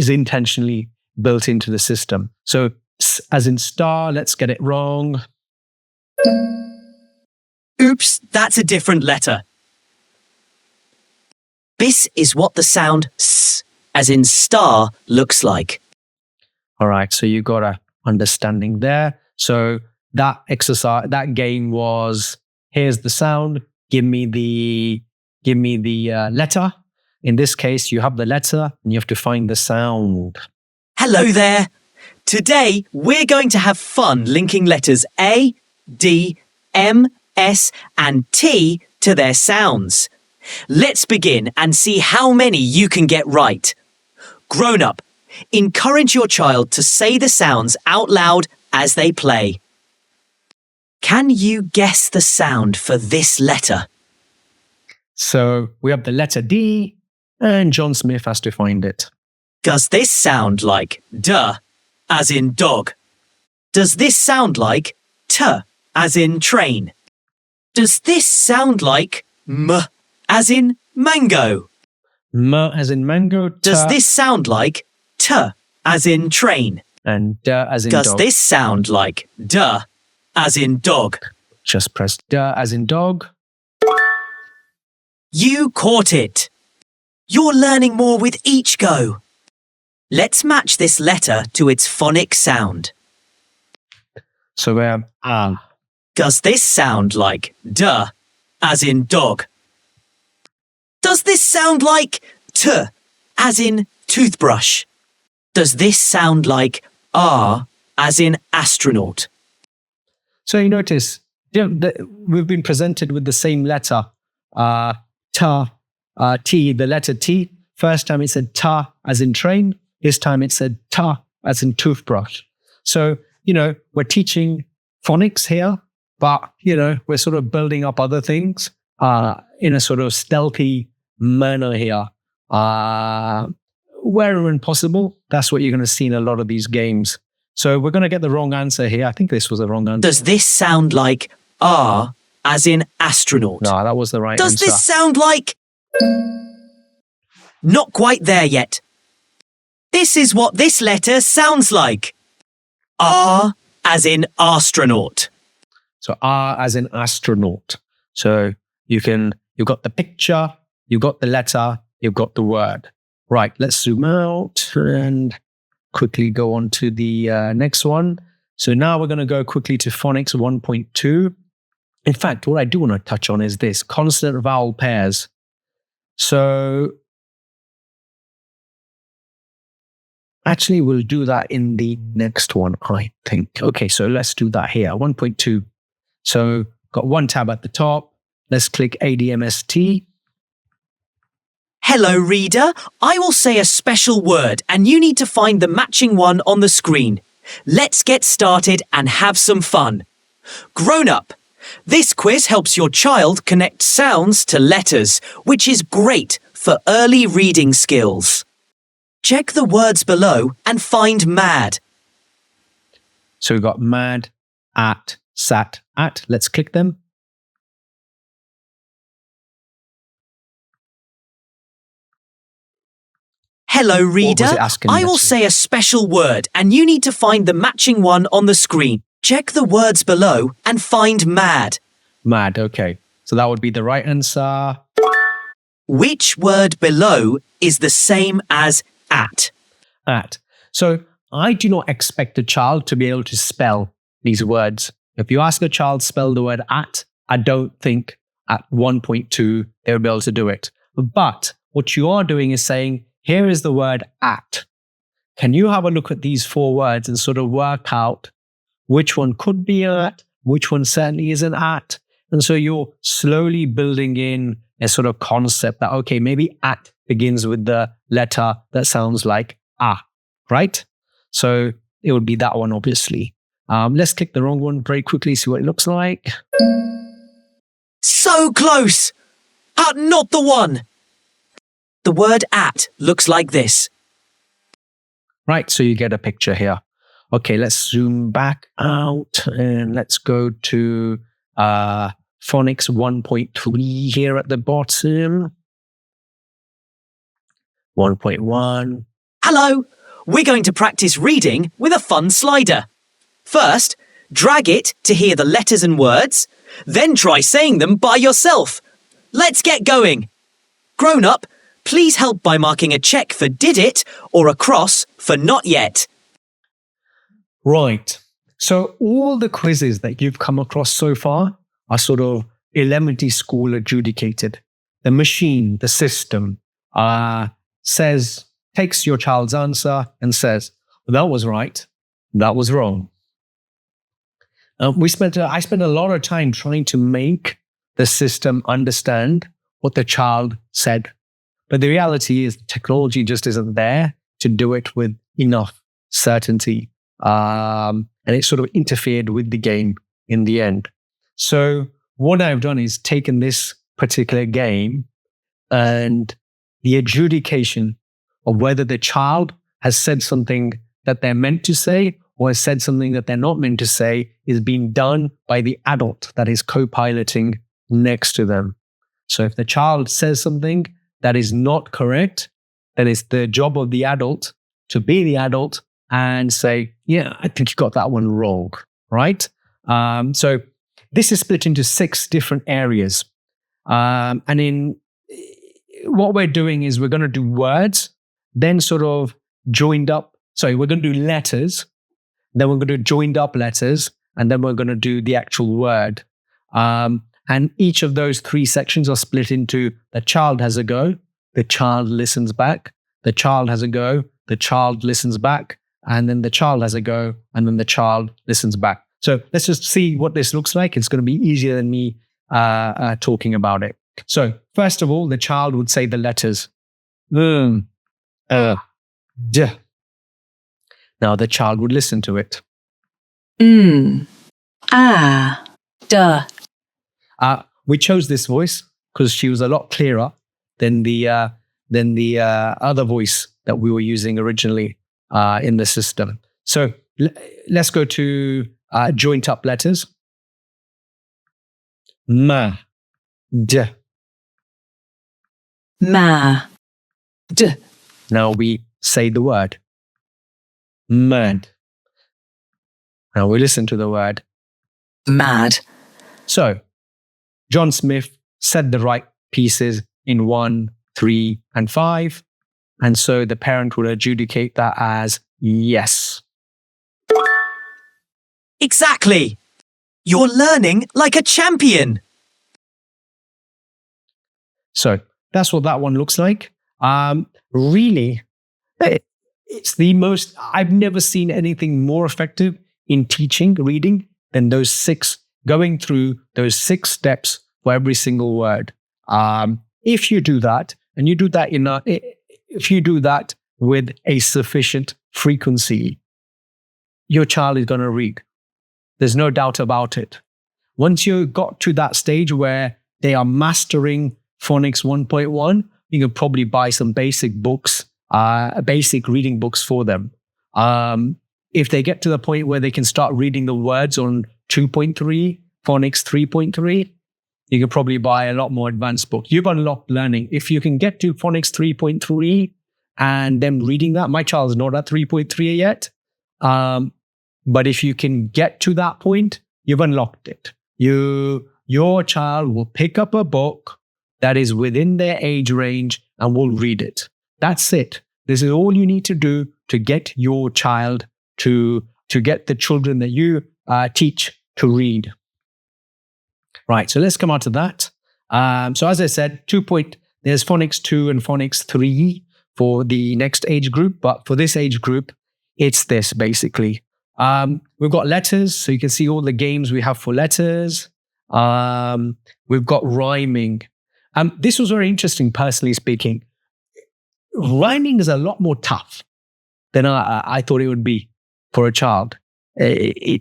S1: intentionally built into the system. So as in star, let's get it wrong.
S2: Oops, that's a different letter. This is what the sound S as in star looks like.
S1: All right, so you got a understanding there. So that exercise, that game was, here's the sound, give me the letter. In this case, you have the letter and you have to find the sound.
S2: Hello there. Today, we're going to have fun linking letters A, D, M, S, and T to their sounds. Let's begin and see how many you can get right. Grown up, encourage your child to say the sounds out loud as they play. Can you guess the sound for this letter?
S1: So we have the letter D, and John Smith has to find it.
S2: Does this sound like D, as in dog? Does this sound like T, as in train? Does this sound like M, as in mango?
S1: M as in mango.
S2: Does this sound like T, as in train?
S1: And D as in
S2: Does
S1: dog.
S2: this sound like D, as in dog?
S1: Just press D as in dog.
S2: You caught it. You're learning more with each go. Let's match this letter to its phonic sound.
S1: So we have A.
S2: Does this sound like D, as in dog? Does this sound like T, as in toothbrush? Does this sound like R, as in astronaut?
S1: So you notice we've been presented with the same letter, T, the letter T. First time it said ta as in train. This time it said ta as in toothbrush. So, we're teaching phonics here, but, we're sort of building up other things in a sort of stealthy manner here. Wherever possible, that's what you're going to see in a lot of these games. So we're going to get the wrong answer here. I think this was the wrong answer.
S2: Does this sound like R, as in astronaut?
S1: No, that was the right answer.
S2: Does this sound like... Not quite there yet. This is what this letter sounds like. R, as in astronaut.
S1: So R as in astronaut. So you've got the picture, you've got the letter, you've got the word. Right, let's zoom out and quickly go on to the next one. So now we're going to go quickly to Phonics 1.2. In fact, what I do want to touch on is this, consonant vowel pairs. So actually, we'll do that in the next one, I think. Okay, so let's do that here, 1.2. So got one tab at the top. Let's click ADMST.
S2: Hello, reader. I will say a special word and you need to find the matching one on the screen. Let's get started and have some fun. Grown up. This quiz helps your child connect sounds to letters, which is great for early reading skills. Check the words below and find mad.
S1: So we've got mad, at, sat, at. Let's click them.
S2: Hello, reader.
S1: it asking
S2: I will
S1: us?
S2: say a special word, and you need to find the matching one on the screen. Check the words below and find mad.
S1: Mad, okay. So that would be the right answer.
S2: Which word below is the same as at?
S1: At. So I do not expect a child to be able to spell these words. If you ask a child to spell the word at, I don't think at 1.2 they will be able to do it. But what you are doing is saying, here is the word at. Can you have a look at these 4 words and sort of work out which one could be at, which one certainly isn't at? And so you're slowly building in a sort of concept that, okay, maybe at begins with the letter that sounds like ah, right? So it would be that one, obviously. Let's click the wrong one very quickly, see what it looks like.
S2: So close! Not the one! The word at looks like this.
S1: Right, so you get a picture here. Okay, let's zoom back out and let's go to Phonics 1.3 here at the bottom. 1.1.
S2: Hello! We're going to practice reading with a fun slider. First, drag it to hear the letters and words, then try saying them by yourself. Let's get going. Grown up, please help by marking a check for did it or a cross for not yet.
S1: Right. So all the quizzes that you've come across so far are sort of Eleventy Skool adjudicated. The machine, the system, takes your child's answer and says, well, that was right, that was wrong. I spent a lot of time trying to make the system understand what the child said. But the reality is technology just isn't there to do it with enough certainty. And it sort of interfered with the game in the end. So what I've done is taken this particular game and the adjudication of whether the child has said something that they're meant to say or has said something that they're not meant to say is being done by the adult that is co-piloting next to them. So if the child says something that is not correct, then it's the job of the adult to be the adult and say, yeah, I think you got that one wrong, right? So this is split into 6 different areas. And in what we're doing is we're going to do words, then sort of joined up. Sorry, we're going to do letters, then we're going to do joined up letters, and then we're going to do the actual word. And each of those 3 sections are split into the child has a go, the child listens back, the child has a go, the child listens back, and then the child has a go, and then the child listens back. So let's just see what this looks like. It's going to be easier than me talking about it. So first of all, the child would say the letters. D. Now the child would listen to it. We chose this voice because she was a lot clearer than the other voice that we were using originally in the system. So let's go to joint up letters. Ma, d.
S3: Ma, d.
S1: Now we say the word. Mad. Now we listen to the word.
S3: Mad.
S1: So John Smith said the right pieces in 1, 3, and 5. And so the parent would adjudicate that as yes.
S2: Exactly! You're learning like a champion!
S1: So that's what that one looks like. Really, it's the most, I've never seen anything more effective in teaching reading than going through those 6 steps for every single word. If you do that, and you do that if you do that with a sufficient frequency, your child is going to read. There's no doubt about it. Once you got to that stage where they are mastering Phonics 1.1, you can probably buy some basic books, basic reading books for them. If they get to the point where they can start reading the words on 2.3, Phonics 3.3, you can probably buy a lot more advanced books. You've unlocked learning. If you can get to Phonics 3.3, and them reading that. My child's not at 3.3 yet. But if you can get to that point, you've unlocked it. Your child will pick up a book that is within their age range and will read it. That's it. This is all you need to do to get your child to get the children that you teach to read. Right, so let's come on to that. So as I said, there's Phonics 2 and Phonics 3 for the next age group. But for this age group, it's this basically. We've got letters, so you can see all the games we have for letters. We've got rhyming. This was very interesting, personally speaking. Rhyming is a lot more tough than I thought it would be for a child. We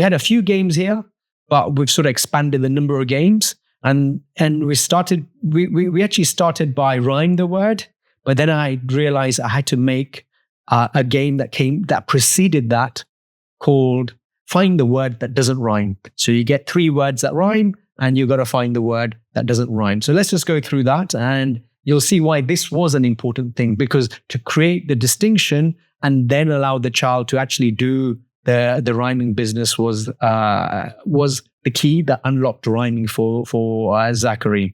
S1: had a few games here, but we've sort of expanded the number of games. And we actually started by rhyme the word, but then I realized I had to make a game that preceded that called Find the Word That Doesn't Rhyme. So you get 3 words that rhyme, and you got to find the word that doesn't rhyme. So let's just go through that, and you'll see why this was an important thing, because to create the distinction and then allow the child to actually do the rhyming business was the key that unlocked rhyming for Zachary.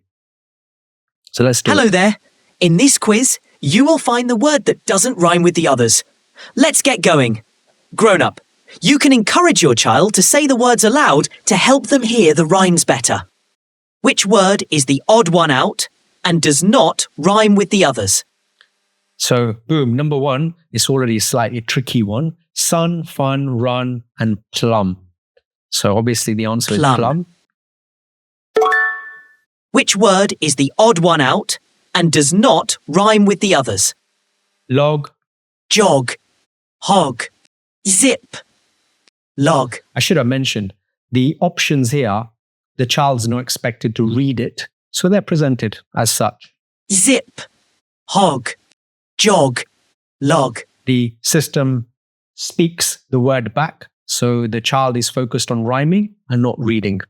S1: So let's do
S2: Hello
S1: it.
S2: there. In this quiz, you will find the word that doesn't rhyme with the others. Let's get going. Grown up, you can encourage your child to say the words aloud to help them hear the rhymes better. Which word is the odd one out and does not rhyme with the others?
S1: So, boom, number 1 is already a slightly tricky one. Sun, fun, run, and plum. So obviously the answer is plum.
S2: Which word is the odd one out and does not rhyme with the others?
S1: Log.
S2: Jog, hog, zip, log.
S1: I should have mentioned the options here, the child's not expected to read it. So they're presented as such.
S2: Zip, hog, jog, log.
S1: The system speaks the word back, so the child is focused on rhyming and not reading.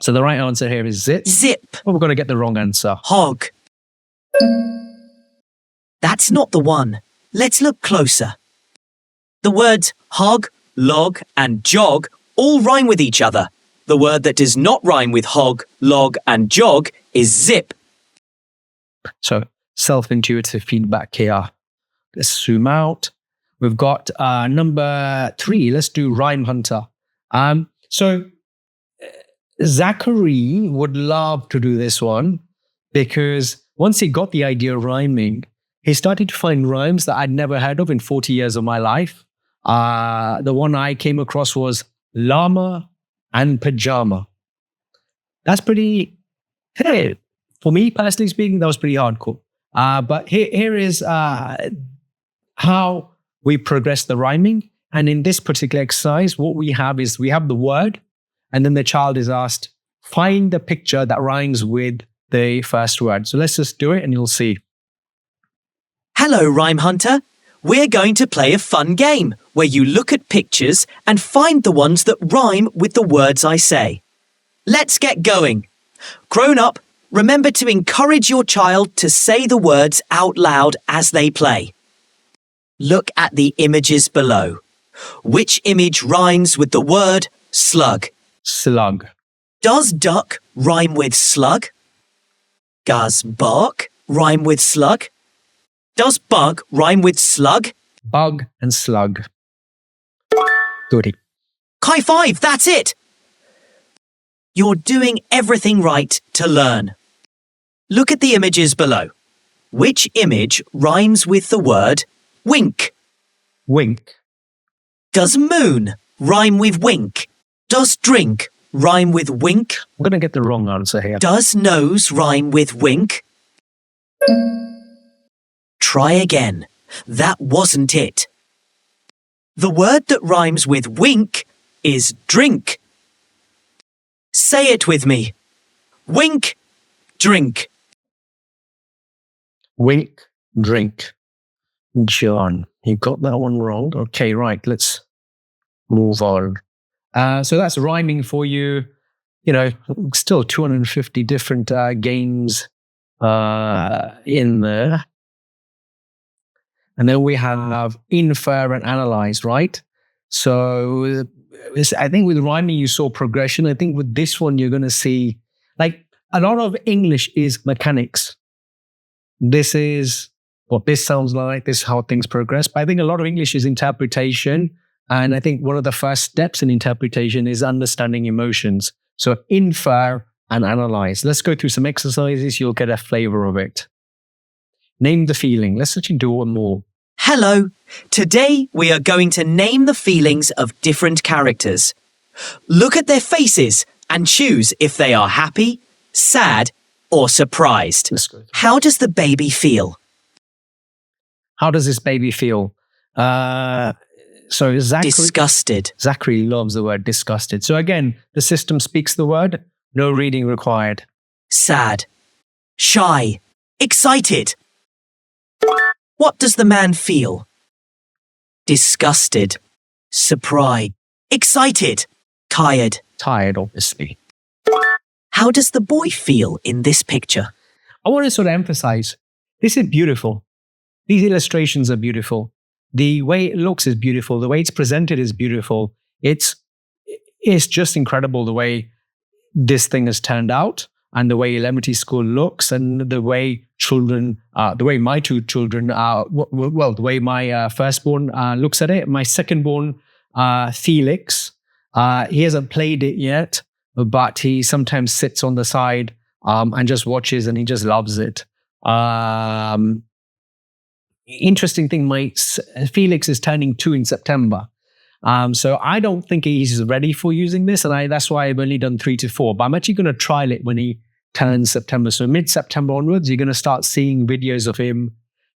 S1: So the right answer here is zip.
S2: Zip.
S1: Oh, we're going to get the wrong answer.
S2: Hog. That's not the one. Let's look closer. The words hog, log, and jog all rhyme with each other. The word that does not rhyme with hog, log, and jog is zip.
S1: So self-intuitive feedback here. Let's zoom out. We've got number 3. Let's do Rhyme Hunter. So Zachary would love to do this one because once he got the idea of rhyming, he started to find rhymes that I'd never heard of in 40 years of my life. The one I came across was Llama and Pyjama. That's pretty, hey, for me personally speaking, that was pretty hardcore. But here is how we progress the rhyming. And in this particular exercise, what we have is we have the word, and then the child is asked, find the picture that rhymes with the first word. So let's just do it and you'll see.
S2: Hello, Rhyme Hunter. We're going to play a fun game where you look at pictures and find the ones that rhyme with the words I say. Let's get going. Grown up, remember to encourage your child to say the words out loud as they play. Look at the images below. Which image rhymes with the word slug?
S1: Slug.
S2: Does duck rhyme with slug? Does bark rhyme with slug? Does bug rhyme with slug?
S1: Bug and slug. Goody.
S2: High five, that's it! You're doing everything right to learn. Look at the images below. Which image rhymes with the word wink?
S1: Wink.
S2: Does moon rhyme with wink? Does drink rhyme with wink?
S1: I'm going to get the wrong answer here.
S2: Does nose rhyme with wink? Try again. That wasn't it. The word that rhymes with wink is drink. Say it with me. Wink, drink.
S1: Wink, drink. John, you got that one wrong. Okay, right. Let's move on. So that's rhyming for you. You know, still 250 different games in there. And then we have Infer and Analyse, right? So I think with rhyming, you saw progression. I think with this one, you're going to see, like, a lot of English is mechanics. This is what this sounds like. This is how things progress. But I think a lot of English is interpretation. And I think one of the first steps in interpretation is understanding emotions. So Infer and Analyse. Let's go through some exercises. You'll get a flavor of it. Name the feeling. Let's actually do one more.
S2: Hello. Today we are going to name the feelings of different characters. Look at their faces and choose if they are happy, sad, or surprised.
S1: Let's go.
S2: How does the baby feel?
S1: How does this baby feel? So
S2: Disgusted.
S1: Zachary loves the word disgusted. So again, the system speaks the word, no reading required.
S2: Sad. Shy. Excited. What does the man feel? Disgusted. Surprised. Excited. Tired.
S1: Tired, obviously.
S2: How does the boy feel in this picture?
S1: I want to sort of emphasize, this is beautiful. These illustrations are beautiful. The way it looks is beautiful. The way it's presented is beautiful. It's just incredible the way this thing has turned out, and the way Eleventy Skool looks, and the way children, the way my two children, the way my firstborn looks at it. My secondborn, Felix, he hasn't played it yet, but he sometimes sits on the side and just watches, and he just loves it. Interesting thing, Felix is turning 2 in September. So I don't think he's ready for using this, and that's why I've only done 3 to 4. But I'm actually going to trial it when he turns September. So mid-September onwards, you're going to start seeing videos of him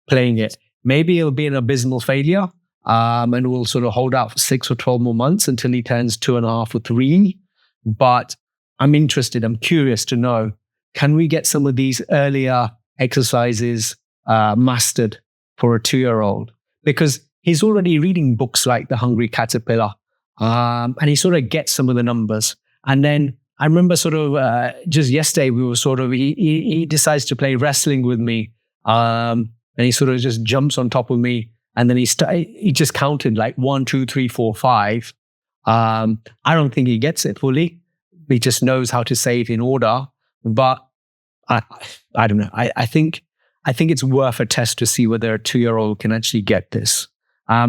S1: playing it. Maybe it'll be an abysmal failure, and we'll sort of hold out for 6 or 12 more months until he turns 2.5 or 3. But I'm interested. I'm curious to know, can we get some of these earlier exercises mastered for a 2-year-old? Because he's already reading books like The Hungry Caterpillar, and he sort of gets some of the numbers. And then I remember sort of just yesterday, we were sort of, he decides to play wrestling with me, and he sort of just jumps on top of me, and then he just counted like 1, 2, 3, 4, 5. I don't think he gets it fully. He just knows how to say it in order. But I don't know. I think it's worth a test to see whether a 2-year-old can actually get this.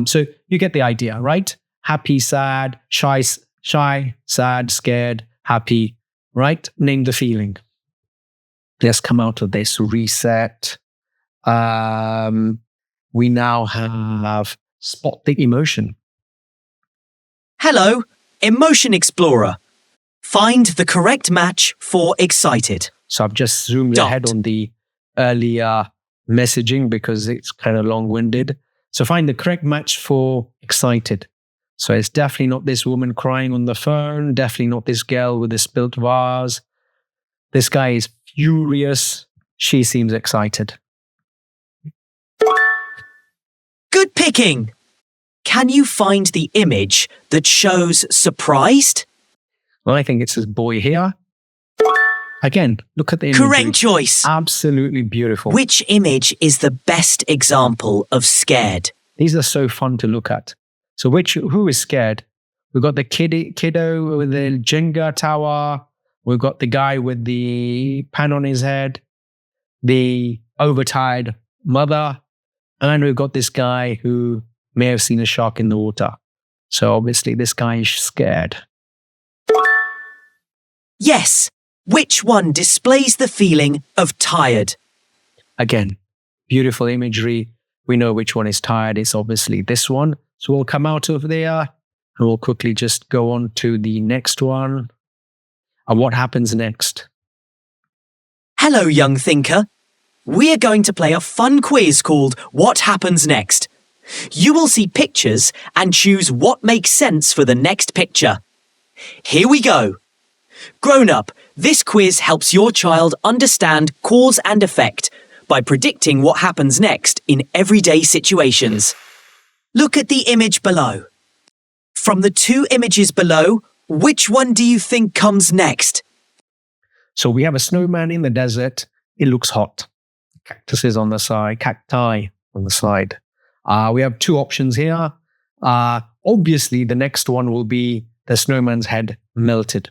S1: So you get the idea, right? Happy, sad, shy, sad, scared, happy, right? Name the feeling. Let's come out of this. Reset. We now have spot the emotion.
S2: Hello, Emotion Explorer. Find the correct match for excited.
S1: So I've just zoomed ahead on the earlier messaging because it's kind of long-winded. So find the correct match for excited. So it's definitely not this woman crying on the phone, definitely not this girl with the spilt vase. This guy is furious. She seems excited.
S2: Good picking. Can you find the image that shows surprised?
S1: Well, I think it's this boy here. Again, look at the imagery.
S2: Correct choice.
S1: Absolutely beautiful.
S2: Which image is the best example of scared?
S1: These are so fun to look at. So who is scared? We've got the kiddo with the Jenga tower. We've got the guy with the pan on his head, the overtired mother, and we've got this guy who may have seen a shark in the water. So obviously this guy is scared.
S2: Yes. Which one displays the feeling of tired?
S1: Again, beautiful imagery. We know which one is tired. It's obviously this one. So we'll come out of there and we'll quickly just go on to the next one. And what happens next?
S2: Hello, young thinker. We are going to play a fun quiz called What Happens Next? You will see pictures and choose what makes sense for the next picture. Here we go. Grown up, this quiz helps your child understand cause and effect by predicting what happens next in everyday situations. Look at the image below. From the 2 images below, which one do you think comes next?
S1: So we have a snowman in the desert. It looks hot. Cactuses on the side, cacti on the side. We have two options here. Obviously, the next one will be the snowman's head melted.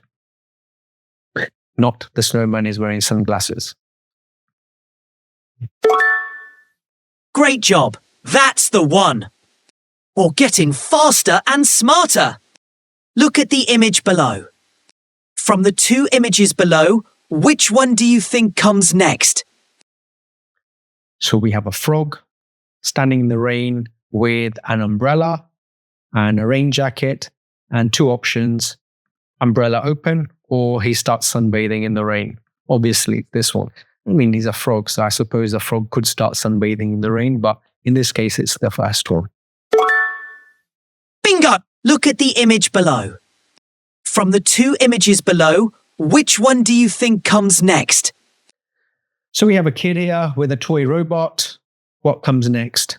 S1: Not the snowman is wearing sunglasses.
S2: Great job. That's the one. Or getting faster and smarter. Look at the image below. From the two images below, which one do you think comes next?
S1: So we have a frog standing in the rain with an umbrella and a rain jacket and two options, umbrella open or he starts sunbathing in the rain. Obviously, this one. I mean, he's a frog, so I suppose a frog could start sunbathing in the rain, but in this case, it's the first one.
S2: Bingo! Look at the image below. From the two images below, which one do you think comes next?
S1: So we have a kid here with a toy robot. What comes next?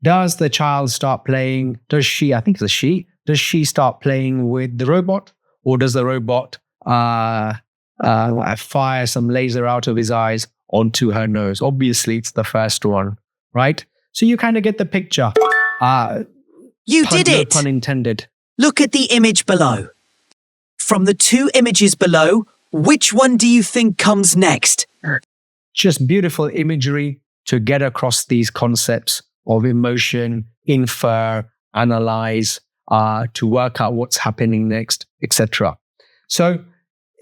S1: Does the child start playing? Does she, I think it's a she, does she start playing with the robot? Or does the robot fire some laser out of his eyes onto her nose? Obviously, it's the first one, right? So you kind of get the picture.
S2: You did it!
S1: No pun intended.
S2: Look at the image below. From the two images below, which one do you think comes next?
S1: Just beautiful imagery to get across these concepts of emotion, infer, analyze, to work out what's happening next, etc. So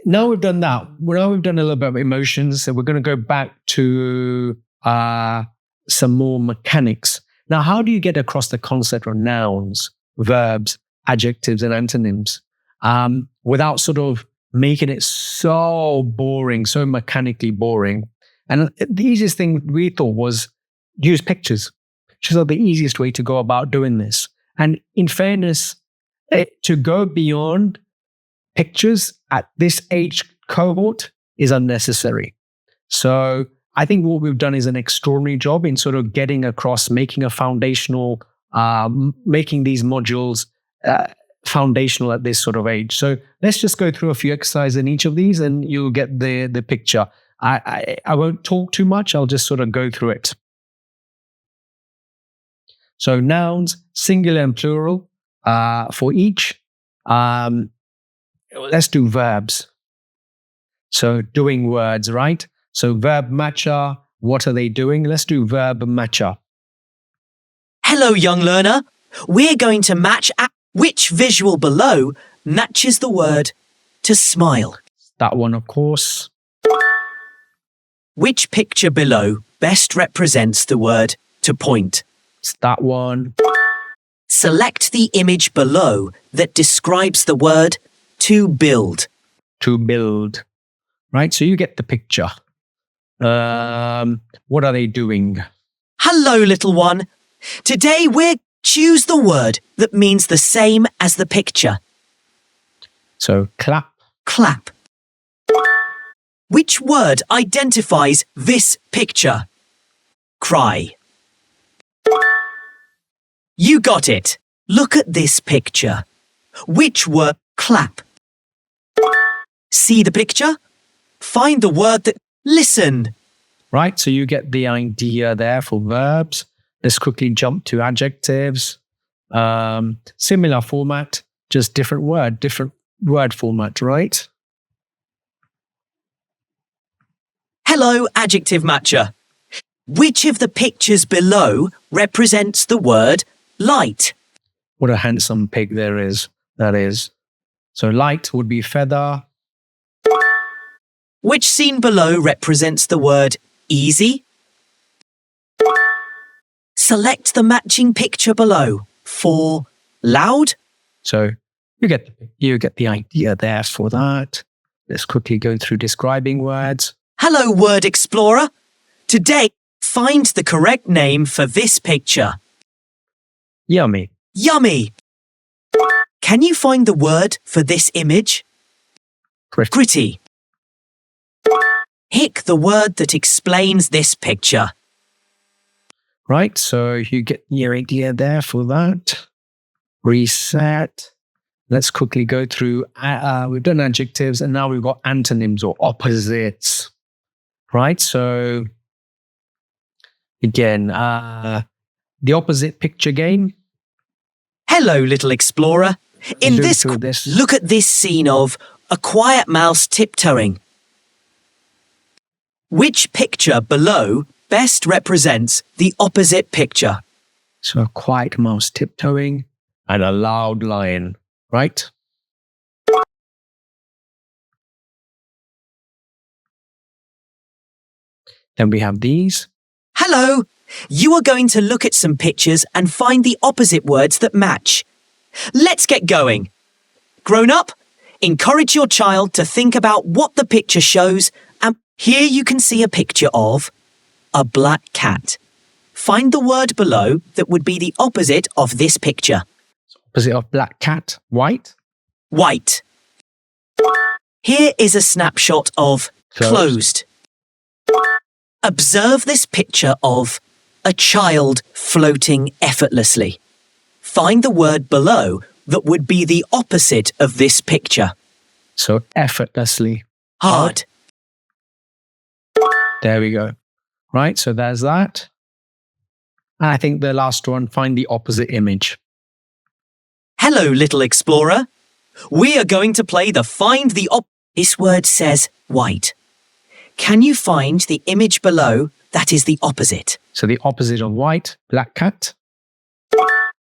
S1: now we've done that. Now we've done a little bit of emotions. So we're going to go back to some more mechanics. Now, how do you get across the concept of nouns, verbs, adjectives, and antonyms without sort of making it so boring, so mechanically boring? And the easiest thing we thought was use pictures. Pictures are the easiest way to go about doing this. And in fairness, to go beyond pictures at this age cohort is unnecessary. So I think what we've done is an extraordinary job in sort of getting across, making a foundational, making these modules foundational at this sort of age. So let's just go through a few exercises in each of these and you'll get the picture. I won't talk too much. I'll just sort of go through it. So nouns, singular and plural for each. Let's do verbs. So doing words, right? So verb matcher, what are they doing? Let's do verb matcher.
S2: Hello, young learner. We're going to match which visual below matches the word to smile.
S1: That one, of course.
S2: Which picture below best represents the word to point?
S1: It's that one.
S2: Select the image below that describes the word to build.
S1: To build. Right, so you get the picture. What are they doing?
S2: Hello, little one. Today we'll choose the word that means the same as the picture.
S1: So clap.
S2: Clap. Which word identifies this picture? Cry. You got it. Look at this picture. Which word? Clap. See the picture? Find the word that... Listen.
S1: Right, so you get the idea there for verbs. Let's quickly jump to adjectives. Similar format, just different word format, right?
S2: Hello, adjective matcher. Which of the pictures below represents the word light?
S1: What a handsome pig there is, that is. So light would be feather.
S2: Which scene below represents the word easy? Select the matching picture below for loud.
S1: So you get the idea there for that. Let's quickly go through describing words.
S2: Hello, Word Explorer. Today, find the correct name for this picture.
S1: Yummy.
S2: Yummy. Can you find the word for this image? Pretty. Pick the word that explains this picture.
S1: Right, so you get your idea there for that. Reset. Let's quickly go through, we've done adjectives and now we've got antonyms or opposites. Right, so again, the opposite picture game.
S2: Hello, little explorer. In
S1: Do
S2: this,
S1: through this.
S2: look at this scene of a quiet mouse tiptoeing. Which picture below best represents the opposite picture?
S1: So a quiet mouse tiptoeing and a loud lion, right? Then we have these.
S2: Hello! You are going to look at some pictures and find the opposite words that match. Let's get going. Grown up, encourage your child to think about what the picture shows, and here you can see a picture of a black cat. Find the word below that would be the opposite of this picture.
S1: Opposite of black cat, white.
S2: White. Here is a snapshot of closed. Observe this picture of a child floating effortlessly. Find the word below that would be the opposite of this picture.
S1: So effortlessly.
S2: Hard.
S1: There we go. Right, so there's that. And I think the last one, find the opposite image.
S2: Hello, little explorer. We are going to play the Find the This word says white. Can you find the image below that is the opposite?
S1: So the opposite of white, black cat.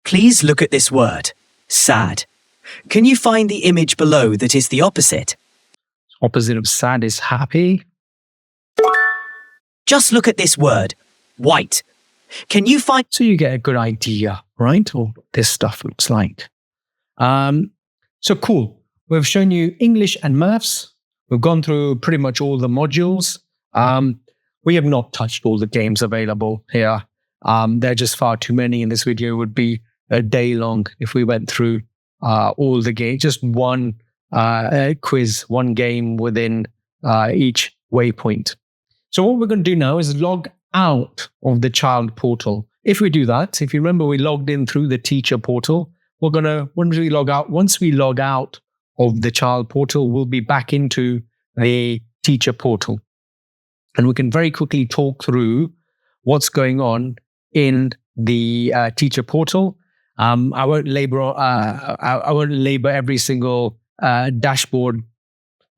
S2: Please look at this word, sad. Can you find the image below that is the opposite?
S1: Opposite of sad is happy.
S2: Just look at this word, white. Can you find...
S1: So you get a good idea, right? Of what this stuff looks like. So cool. We've shown you English and maths. We've gone through pretty much all the modules. We have not touched all the games available here. There are just far too many, and this video would be a day long if we went through all the games. Just one quiz, one game within each waypoint. So what we're going to do now is log out of the child portal. If we do that, if you remember, we logged in through the teacher portal. We're going to, once we log out of the child portal, we'll be back into the teacher portal. And we can very quickly talk through what's going on in the teacher portal. I won't labor every single dashboard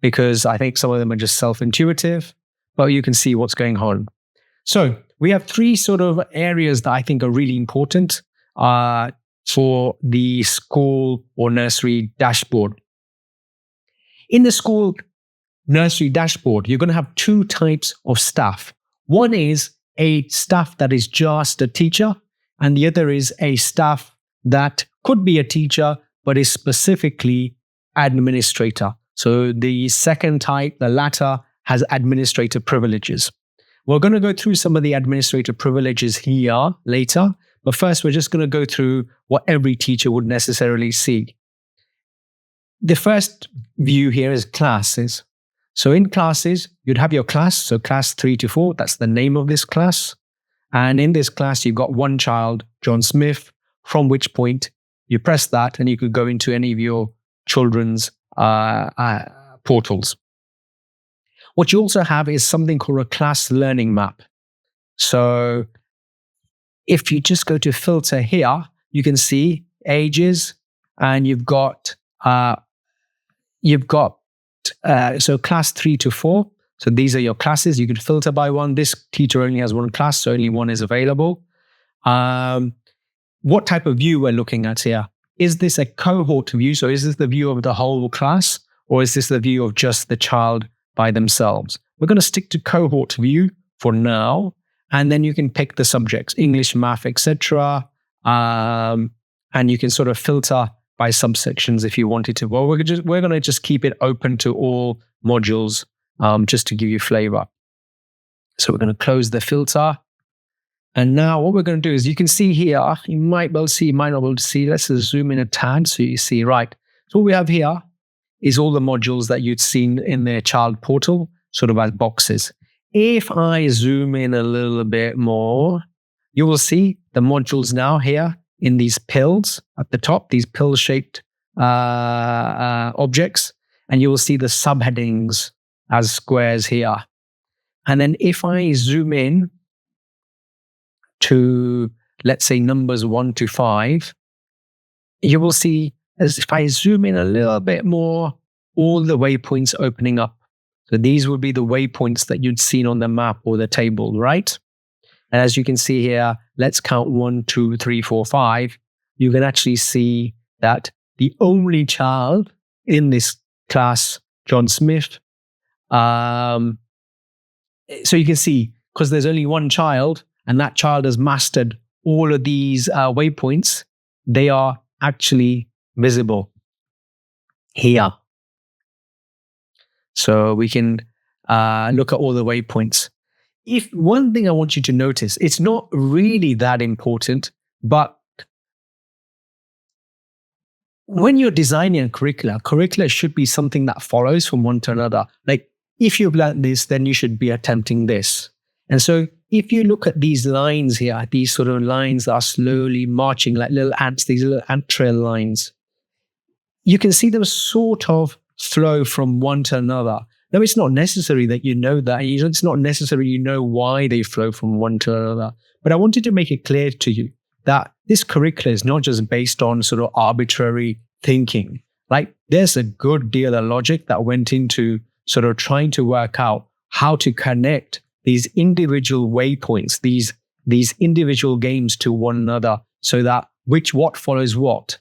S1: because I think some of them are just self-intuitive, but you can see what's going on. So we have three sort of areas that I think are really important for the school or nursery dashboard. In the school nursery dashboard, you're going to have two types of staff. One is a staff that is just a teacher, and the other is a staff that could be a teacher, but is specifically administrator. So the second type, the latter, has administrator privileges. We're going to go through some of the administrator privileges here later, but first we're just going to go through what every teacher would necessarily see. The first view here is classes. So in classes, you'd have your class, so class 3 to 4, that's the name of this class. And in this class, you've got one child, John Smith, from which point you press that and you could go into any of your children's portals. What you also have is something called a class learning map. So if you just go to filter here, you can see ages, and you've got so class 3 to 4. So these are your classes. You could filter by one. This teacher only has one class, so only one is available. What type of view we're looking at here? Is this a cohort view? So is this the view of the whole class, or is this the view of just the child by themselves? We're going to stick to cohort view for now, and then you can pick the subjects, English, math, etc. And you can sort of filter by subsections if you wanted to. Well, we're going to just keep it open to all modules just to give you flavor. So we're going to close the filter. And now what we're going to do is, you can see here, you might be able to see, you might not be able to see. Let's just zoom in a tad so you see, right. So what we have here is all the modules that you'd seen in their child portal, sort of as boxes. If I zoom in a little bit more, you will see the modules now here in these pills at the top, these pill-shaped objects, and you will see the subheadings as squares here. And then if I zoom in to, let's say numbers 1 to 5, you will see, as if I zoom in a little bit more, all the waypoints opening up. So these would be the waypoints that you'd seen on the map or the table, right? And as you can see here, let's count 1, 2, 3, 4, 5. You can actually see that the only child in this class, John Smith, so you can see, because there's only one child and that child has mastered all of these waypoints, they are actually visible here. So we can look at all the waypoints. If one thing I want you to notice, it's not really that important, but when you're designing a curricula should be something that follows from one to another. Like, if you've learned this, then you should be attempting this. And so if you look at these lines here, these sort of lines that are slowly marching like little ants, these little ant trail lines, you can see them sort of flow from one to another. Now, it's not necessary that you know that. It's not necessary you know why they flow from one to another. But I wanted to make it clear to you that this curriculum is not just based on sort of arbitrary thinking. Like, there's a good deal of logic that went into sort of trying to work out how to connect these individual waypoints, these individual games to one another, so that what follows what.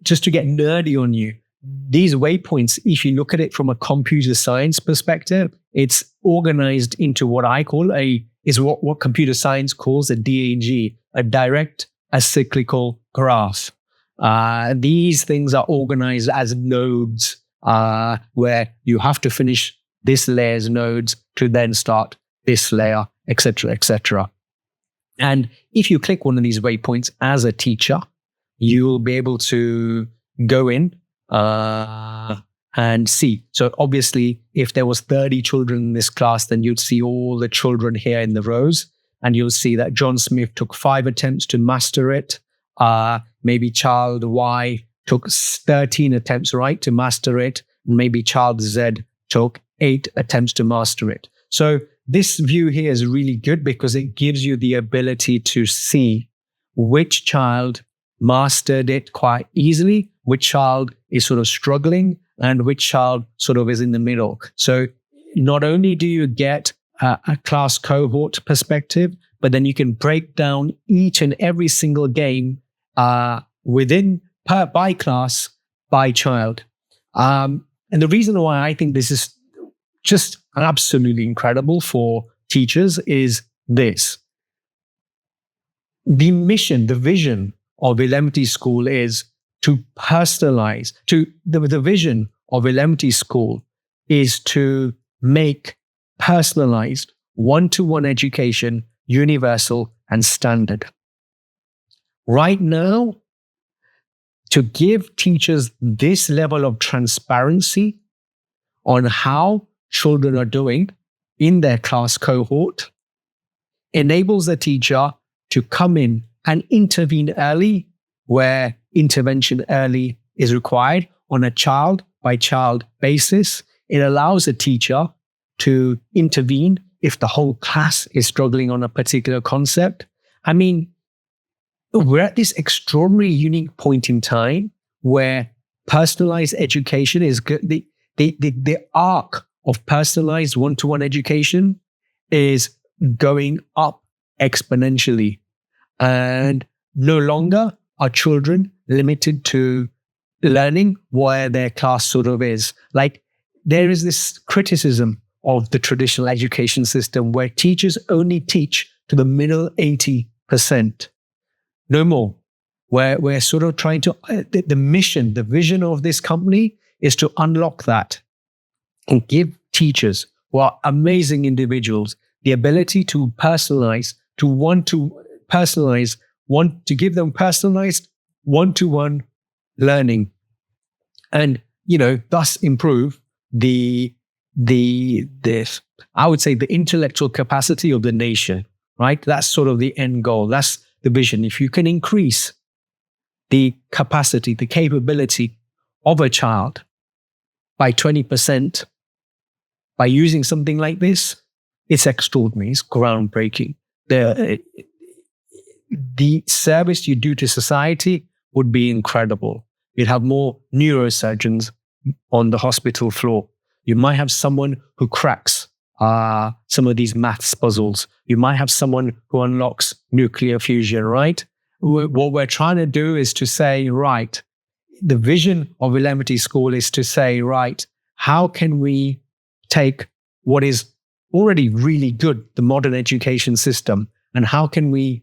S1: Just to get nerdy on you, these waypoints, if you look at it from a computer science perspective, it's organized into what I call what computer science calls a DAG, a direct acyclical graph. These things are organized as nodes, where you have to finish this layer's nodes to then start this layer, etc., etc. And if you click one of these waypoints as a teacher, you will be able to go in and see. So obviously, if there was 30 children in this class, then you'd see all the children here in the rows, and you'll see that John Smith took 5 attempts to master it. Maybe child Y took 13 attempts, right, to master it. Maybe child Z took 8 attempts to master it. So this view here is really good because it gives you the ability to see which child mastered it quite easily, which child is sort of struggling, and which child sort of is in the middle. So not only do you get a class cohort perspective, but then you can break down each and every single game by class, by child. And the reason why I think this is just absolutely incredible for teachers is this. The mission, the vision of Eleventy Skool is to personalize. The vision of Eleventy Skool is to make personalized one-to-one education universal and standard. Right now, to give teachers this level of transparency on how children are doing in their class cohort enables the teacher to come in and intervene early where intervention early is required on a child-by-child basis. It allows a teacher to intervene if the whole class is struggling on a particular concept. I mean, we're at this extraordinary, unique point in time where personalized education is good. The arc of personalized one-to-one education is going up exponentially. And no longer are children limited to learning where their class sort of is. Like, there is this criticism of the traditional education system where teachers only teach to the middle 80%. No more. We're sort of trying to, the mission, the vision of this company is to unlock that and give teachers who are amazing individuals the ability to personalize, to give them personalized one-to-one learning, and thus improve the I would say the intellectual capacity of the nation. Right? That's sort of the end goal. That's the vision. If you can increase the capacity, the capability of a child by 20% by using something like this, it's extraordinary. It's groundbreaking. the service you do to society would be incredible. You'd have more neurosurgeons on the hospital floor. You might have someone who cracks some of these maths puzzles. You might have someone who unlocks nuclear fusion, right? What we're trying to do is to say, right, the vision of Eleventy Skool is to say, right, how can we take what is already really good, the modern education system, and how can we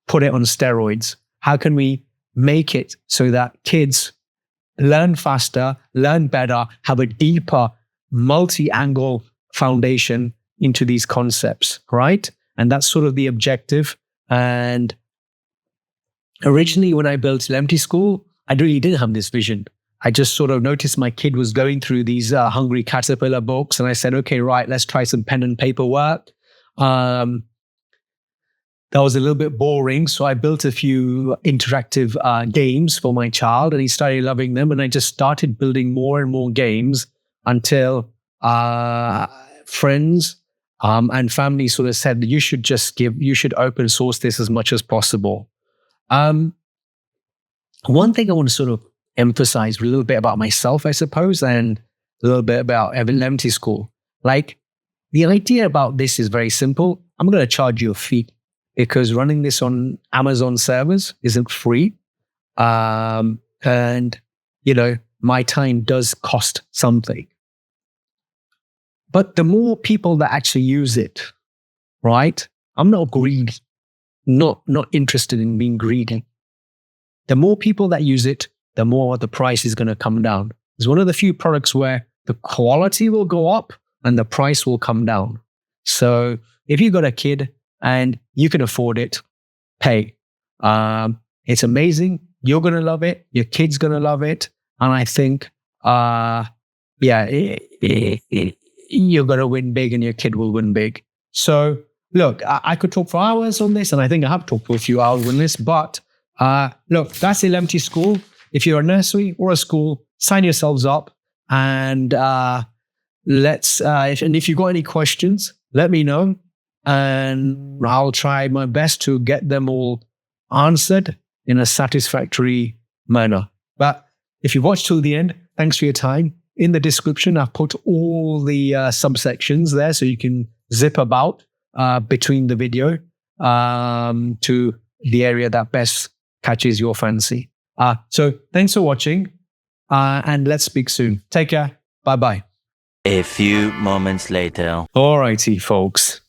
S1: put it on steroids? How can we make it so that kids learn faster, learn better, have a deeper multi-angle foundation into these concepts, right? And that's sort of the objective. And originally, when I built Eleventy Skool, I really didn't have this vision. I just sort of noticed my kid was going through these Hungry Caterpillar books, and I said, okay, right, let's try some pen and paper work. That was a little bit boring, so I built a few interactive games for my child, and he started loving them, and I just started building more and more games until friends and family sort of said, you should open source this as much as possible. One thing I want to sort of emphasize a little bit about myself, I suppose, and a little bit about Eleventy Skool. Like, the idea about this is very simple. I'm going to charge you a fee because running this on Amazon servers isn't free. And, you know, my time does cost something. But the more people that actually use it, right? I'm not greedy, not interested in being greedy. The more people that use it, the more the price is going to come down. It's one of the few products where the quality will go up and the price will come down. So if you've got a kid and you can afford it, pay. It's amazing. You're going to love it. Your kid's going to love it. And I think, you're going to win big and your kid will win big. So look, I could talk for hours on this, and I think I have talked for a few hours on this, but look, that's Eleventy Skool. If you're a nursery or a school, sign yourselves up, and if you've got any questions, let me know, and I'll try my best to get them all answered in a satisfactory manner. But if you watched till the end, thanks for your time. In the description, I've put all the subsections there so you can zip about between the video to the area that best catches your fancy. So thanks for watching, and let's speak soon. Take care. Bye-bye.
S4: A few moments later.
S1: Alrighty, folks.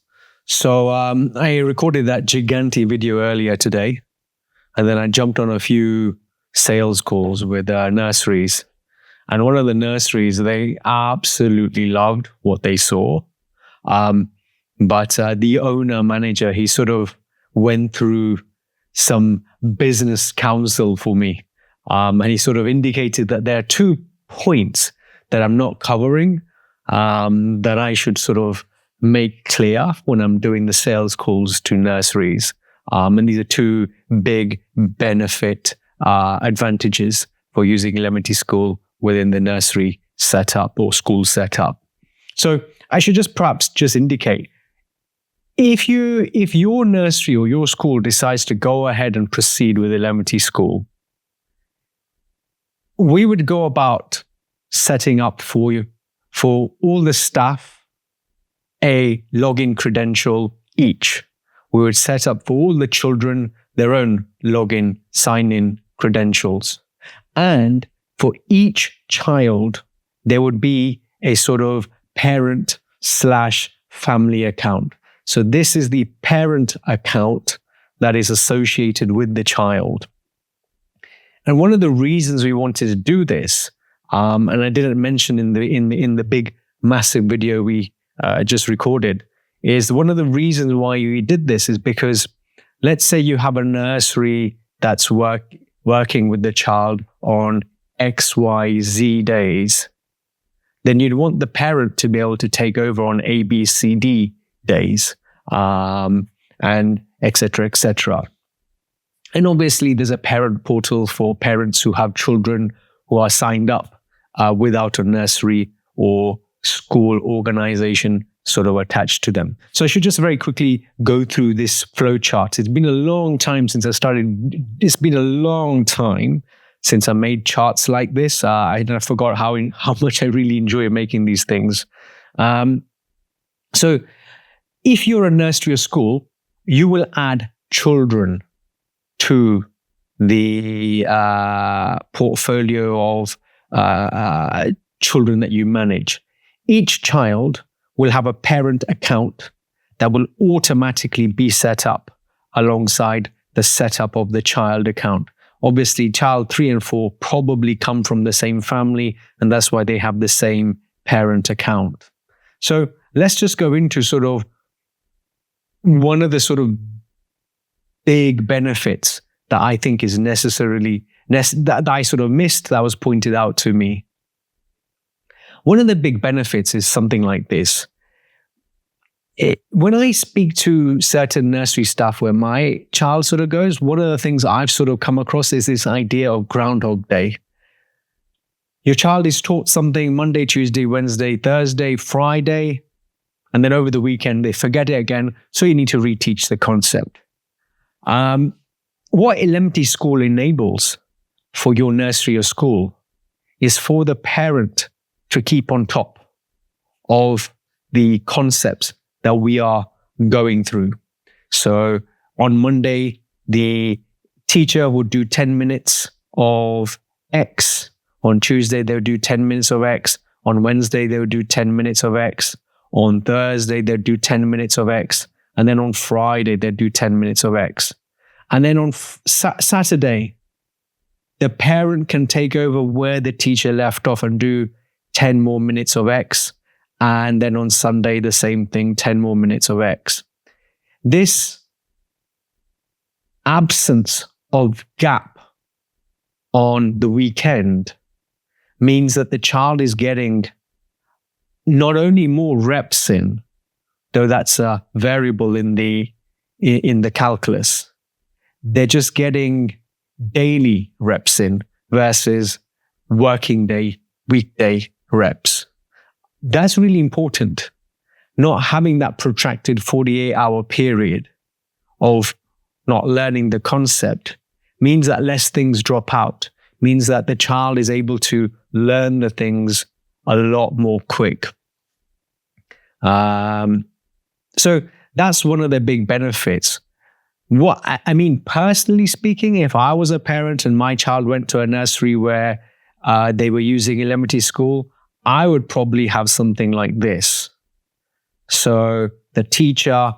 S1: So I recorded that gigantic video earlier today, and then I jumped on a few sales calls with nurseries. And one of the nurseries, they absolutely loved what they saw. But the owner manager, he sort of went through some business counsel for me. And he sort of indicated that there are 2 points that I'm not covering that I should sort of make clear when I'm doing the sales calls to nurseries. And these are 2 big benefit advantages for using Eleventy Skool within the nursery setup or school setup. So I should perhaps indicate, if your nursery or your school decides to go ahead and proceed with Eleventy Skool, we would go about setting up for you, for all the staff, a login credential each. We would set up for all the children their own login, sign-in credentials. And for each child, there would be a sort of parent/family account. So this is the parent account that is associated with the child. And one of the reasons we wanted to do this, and I didn't mention in the big massive video we just recorded, is one of the reasons why we did this is because let's say you have a nursery that's working with the child on XYZ days, then you'd want the parent to be able to take over on ABCD days, and etc., etc. And obviously, there's a parent portal for parents who have children who are signed up without a nursery or school organization sort of attached to them. So I should just very quickly go through this flow chart. It's been a long time since I started. It's been a long time since I made charts like this. I forgot how much I really enjoy making these things. So if you're a nursery or school, you will add children to the portfolio of children that you manage. Each child will have a parent account that will automatically be set up alongside the setup of the child account. Obviously, child 3 and 4 probably come from the same family, and that's why they have the same parent account. So let's just go into sort of one of the sort of big benefits that I think is that I sort of missed, that was pointed out to me. One of the big benefits is something like this. When I speak to certain nursery staff where my child sort of goes, one of the things I've sort of come across is this idea of Groundhog Day. Your child is taught something Monday, Tuesday, Wednesday, Thursday, Friday, and then over the weekend they forget it again, so you need to reteach the concept. What Eleventy Skool enables for your nursery or school is for the parent to keep on top of the concepts that we are going through. So on Monday, the teacher would do 10 minutes of X. On Tuesday, they'll do 10 minutes of X. On Wednesday, they'll do 10 minutes of X. On Thursday, they'll do 10 minutes of X. And then on Friday, they'll do 10 minutes of X. And then on Saturday, the parent can take over where the teacher left off and do 10 more minutes of X. And then on Sunday, the same thing, 10 more minutes of X. This absence of gap on the weekend means that the child is getting not only more reps in, though that's a variable in the calculus, they're just getting daily reps in versus working day, weekday reps. That's really important. Not having that protracted 48-hour period of not learning the concept means that less things drop out, means that the child is able to learn the things a lot more quick. So that's one of the big benefits. Personally speaking, if I was a parent and my child went to a nursery where they were using Eleventy Skool, I would probably have something like this. So the teacher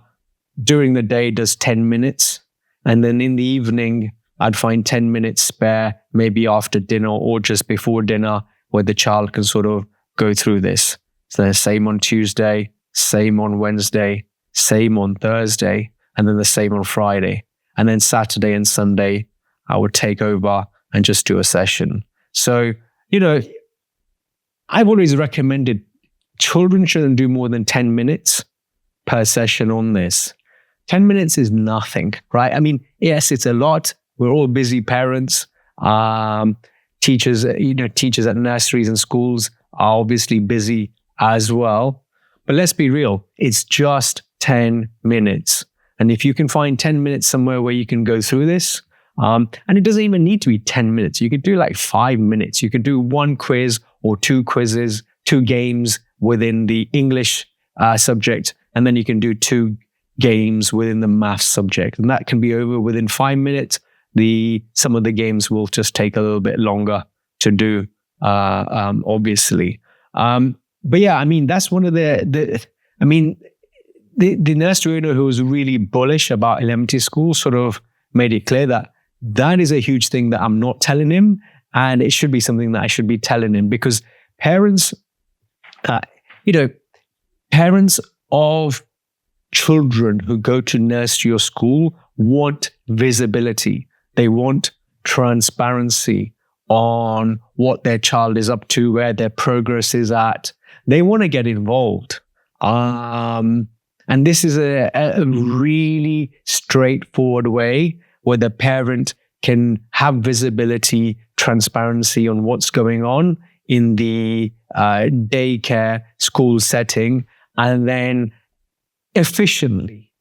S1: during the day does 10 minutes, and then in the evening, I'd find 10 minutes spare, maybe after dinner or just before dinner, where the child can sort of go through this. So the same on Tuesday, same on Wednesday, same on Thursday, and then the same on Friday. And then Saturday and Sunday, I would take over and just do a session. So, I've always recommended children shouldn't do more than 10 minutes per session on this. 10 minutes is nothing, right? Yes, it's a lot. We're all busy parents. Teachers at nurseries and schools are obviously busy as well. But let's be real, it's just 10 minutes. And if you can find 10 minutes somewhere where you can go through this, and it doesn't even need to be 10 minutes. You could do like 5 minutes. You could do 1 quiz or 2 quizzes, 2 games within the English subject, and then you can do 2 games within the maths subject. And that can be over within 5 minutes. Some of the games will just take a little bit longer to do, obviously. But yeah, that's one of the nursery owner who was really bullish about Eleventy Skool sort of made it clear that is a huge thing that I'm not telling him, and it should be something that I should be telling him, because parents of children who go to nursery or school want visibility. They want transparency on what their child is up to, where their progress is at. They want to get involved. And this is a really straightforward way where the parent can have visibility, transparency on what's going on in the daycare school setting, and then efficiently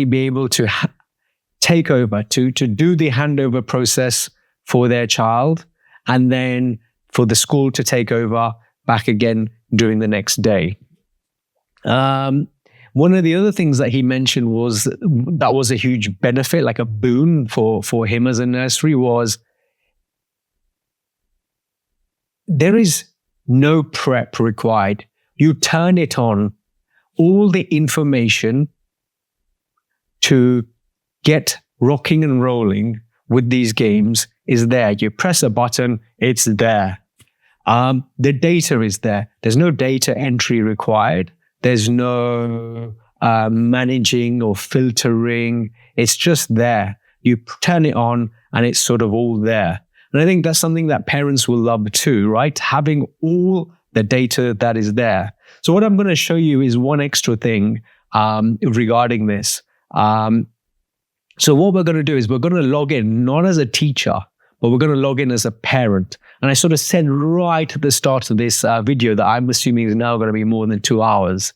S1: be able to take over, to do the handover process for their child, and then for the school to take over back again during the next day. One of the other things that he mentioned was that was a huge benefit, like a boon for him as a nursery, was there is no prep required. You turn it on. All the information to get rocking and rolling with these games is there. You press a button, it's there. The data is there. There's no data entry required. There's no managing or filtering. It's just there. You turn it on and it's sort of all there. And I think that's something that parents will love too, right? Having all the data that is there. So what I'm going to show you is one extra thing regarding this. So what we're going to do is we're going to log in, not as a teacher, but we're going to log in as a parent. And I sort of said right at the start of this video that I'm assuming is now going to be more than 2 hours.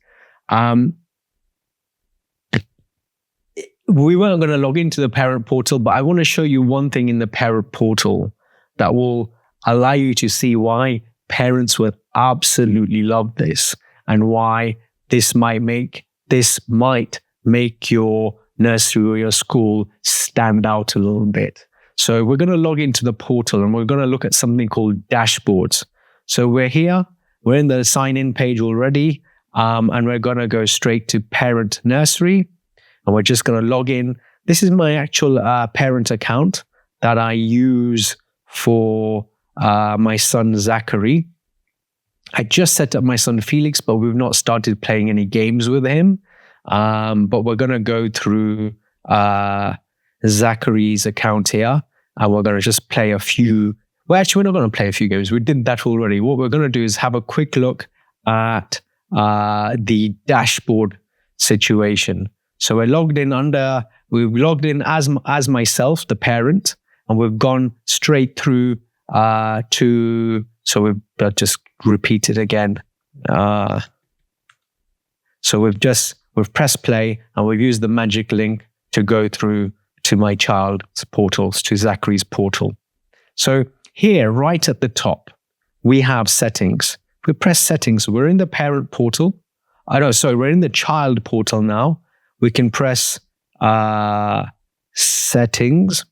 S1: We weren't going to log into the parent portal, but I want to show you one thing in the parent portal that will allow you to see why parents would absolutely love this and why this might make your nursery or your school stand out a little bit. So we're going to log into the portal and we're going to look at something called dashboards. So we're here, we're in the sign-in page already, and we're going to go straight to parent nursery, and we're just going to log in. This is my actual parent account that I use for my son Zachary. I just set up my son Felix, but we've not started playing any games with him. But we're going to go through Zachary's account here, and we're going to just play a few. Well, actually, we're not going to play a few games. We did that already. What we're going to do is have a quick look at the dashboard situation. So we've logged in as myself, the parent, and we've gone straight through so we've just repeat it again. So we've pressed play and we've used the magic link to go through to my child's portals, to Zachary's portal. So here, right at the top, we have settings. If we press settings, we're in the parent portal. We're in the child portal now. We can press settings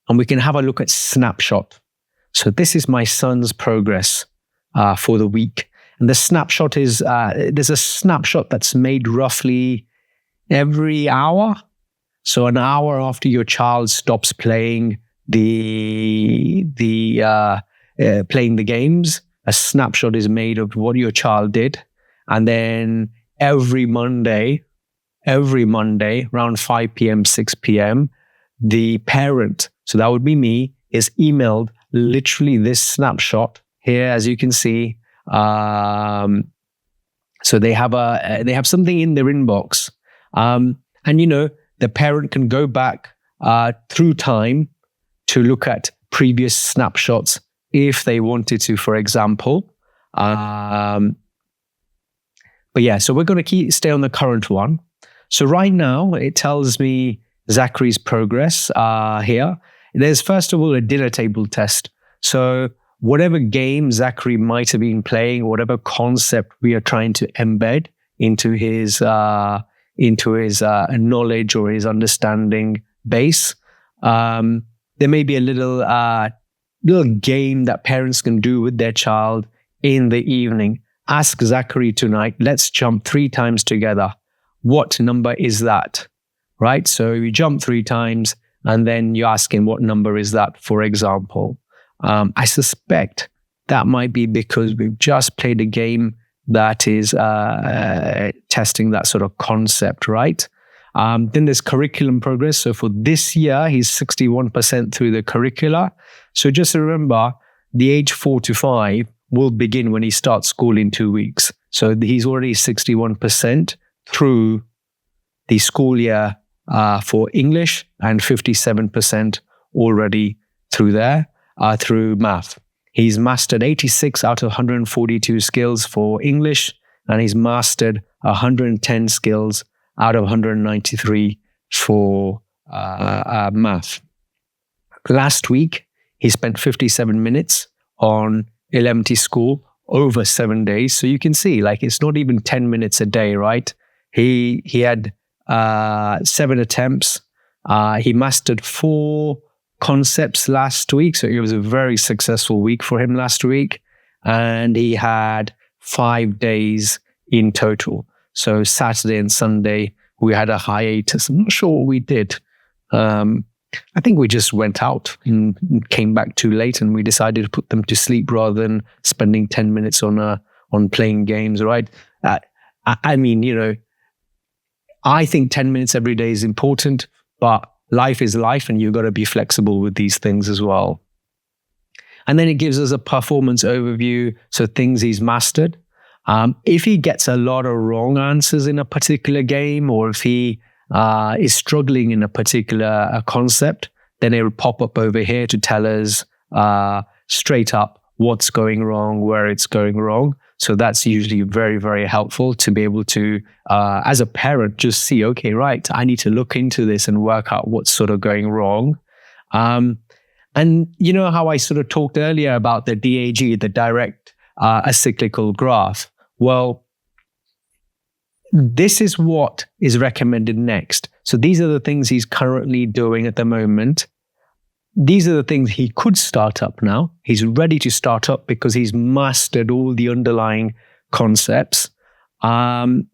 S1: and we can have a look at snapshot. So this is my son's progress for the week. And the snapshot is, there's a snapshot that's made roughly every hour. So an hour after your child stops playing playing the games, a snapshot is made of what your child did. And then every Monday, around 5 p.m., 6 p.m., the parent, so that would be me, is emailed literally this snapshot here, as you can see. So they have something in their inbox, and the parent can go back through time to look at previous snapshots if they wanted to, for example. But yeah, so we're going to stay on the current one. So right now it tells me Zachary's progress here. There's first of all a dinner table test. So whatever game Zachary might have been playing, whatever concept we are trying to embed into his knowledge or his understanding base, there may be a little game that parents can do with their child in the evening. Ask Zachary tonight, let's jump 3 times together. What number is that? Right? So you jump 3 times and then you ask him what number is that, for example. I suspect that might be because we've just played a game that is testing that sort of concept, right? Then there's curriculum progress. So for this year, he's 61% through the curricula. So just remember, the age 4 to 5 will begin when he starts school in 2 weeks. So he's already 61% through the school year for English and 57% already through there, through math. He's mastered 86 out of 142 skills for English and he's mastered 110 skills out of 193 for math. Last week, he spent 57 minutes on Eleventy Skool over 7 days. So you can see, like, it's not even 10 minutes a day, right? He had 7 attempts. He mastered 4 concepts last week. So it was a very successful week for him last week. And he had 5 days in total. So Saturday and Sunday, we had a hiatus. I'm not sure what we did. I think we just went out and came back too late, and we decided to put them to sleep rather than spending 10 minutes on playing games, right? I mean, you know, I think 10 minutes every day is important, but life is life, and you've got to be flexible with these things as well. And then it gives us a performance overview, so things he's mastered. If he gets a lot of wrong answers in a particular game, or if he is struggling in a particular concept, then it will pop up over here to tell us straight up what's going wrong, where it's going wrong. So that's usually very, very helpful to be able to, as a parent, just see, okay, right, I need to look into this and work out what's sort of going wrong. And you know how I sort of talked earlier about the DAG, the direct acyclical graph? Well, this is what is recommended next. So these are the things he's currently doing at the moment. These are the things he could start up now. He's ready to start up because he's mastered all the underlying concepts. And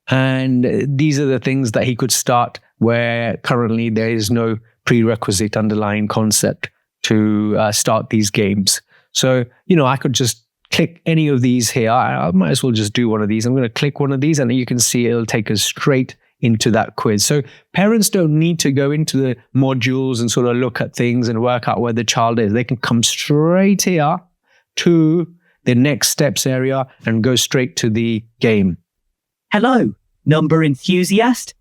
S1: these are the things that he could start where currently there is no prerequisite underlying concept to start these games. So, you know, I could just click any of these here. I might as well just do one of these. I'm going to click one of these, and you can see it'll take us straight into that quiz. So parents don't need to go into the modules and sort of look at things and work out where the child is. They can come straight here to the next steps area and go straight to the game.
S2: Hello, number enthusiast.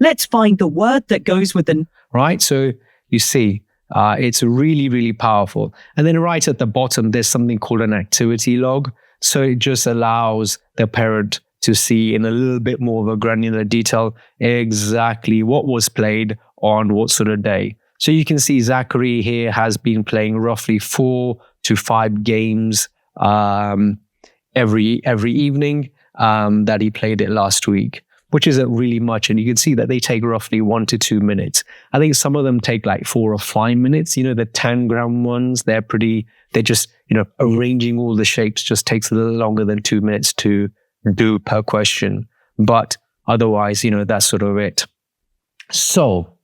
S2: Let's find the word that goes with the...
S1: Right, so you see, it's really, really powerful. And then right at the bottom, there's something called an activity log. So it just allows the parent to see in a little bit more of a granular detail exactly what was played on what sort of day. So you can see Zachary here has been playing roughly 4 to 5 games every evening that he played it last week, which isn't really much. And you can see that they take roughly 1 to 2 minutes. I think some of them take like 4 or 5 minutes. You know, the tangram ones, they're just, you know, arranging all the shapes just takes a little longer than 2 minutes to do per question. But otherwise, you know, that's sort of it. So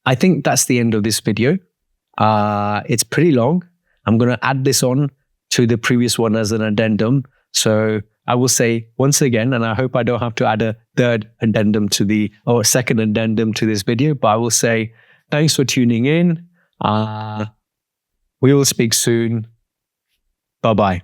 S1: I think that's the end of this video. It's pretty long. I'm going to add this on to the previous one as an addendum. So I will say once again, and I hope I don't have to add a second addendum to this video, but I will say thanks for tuning in. We will speak soon. Bye-bye.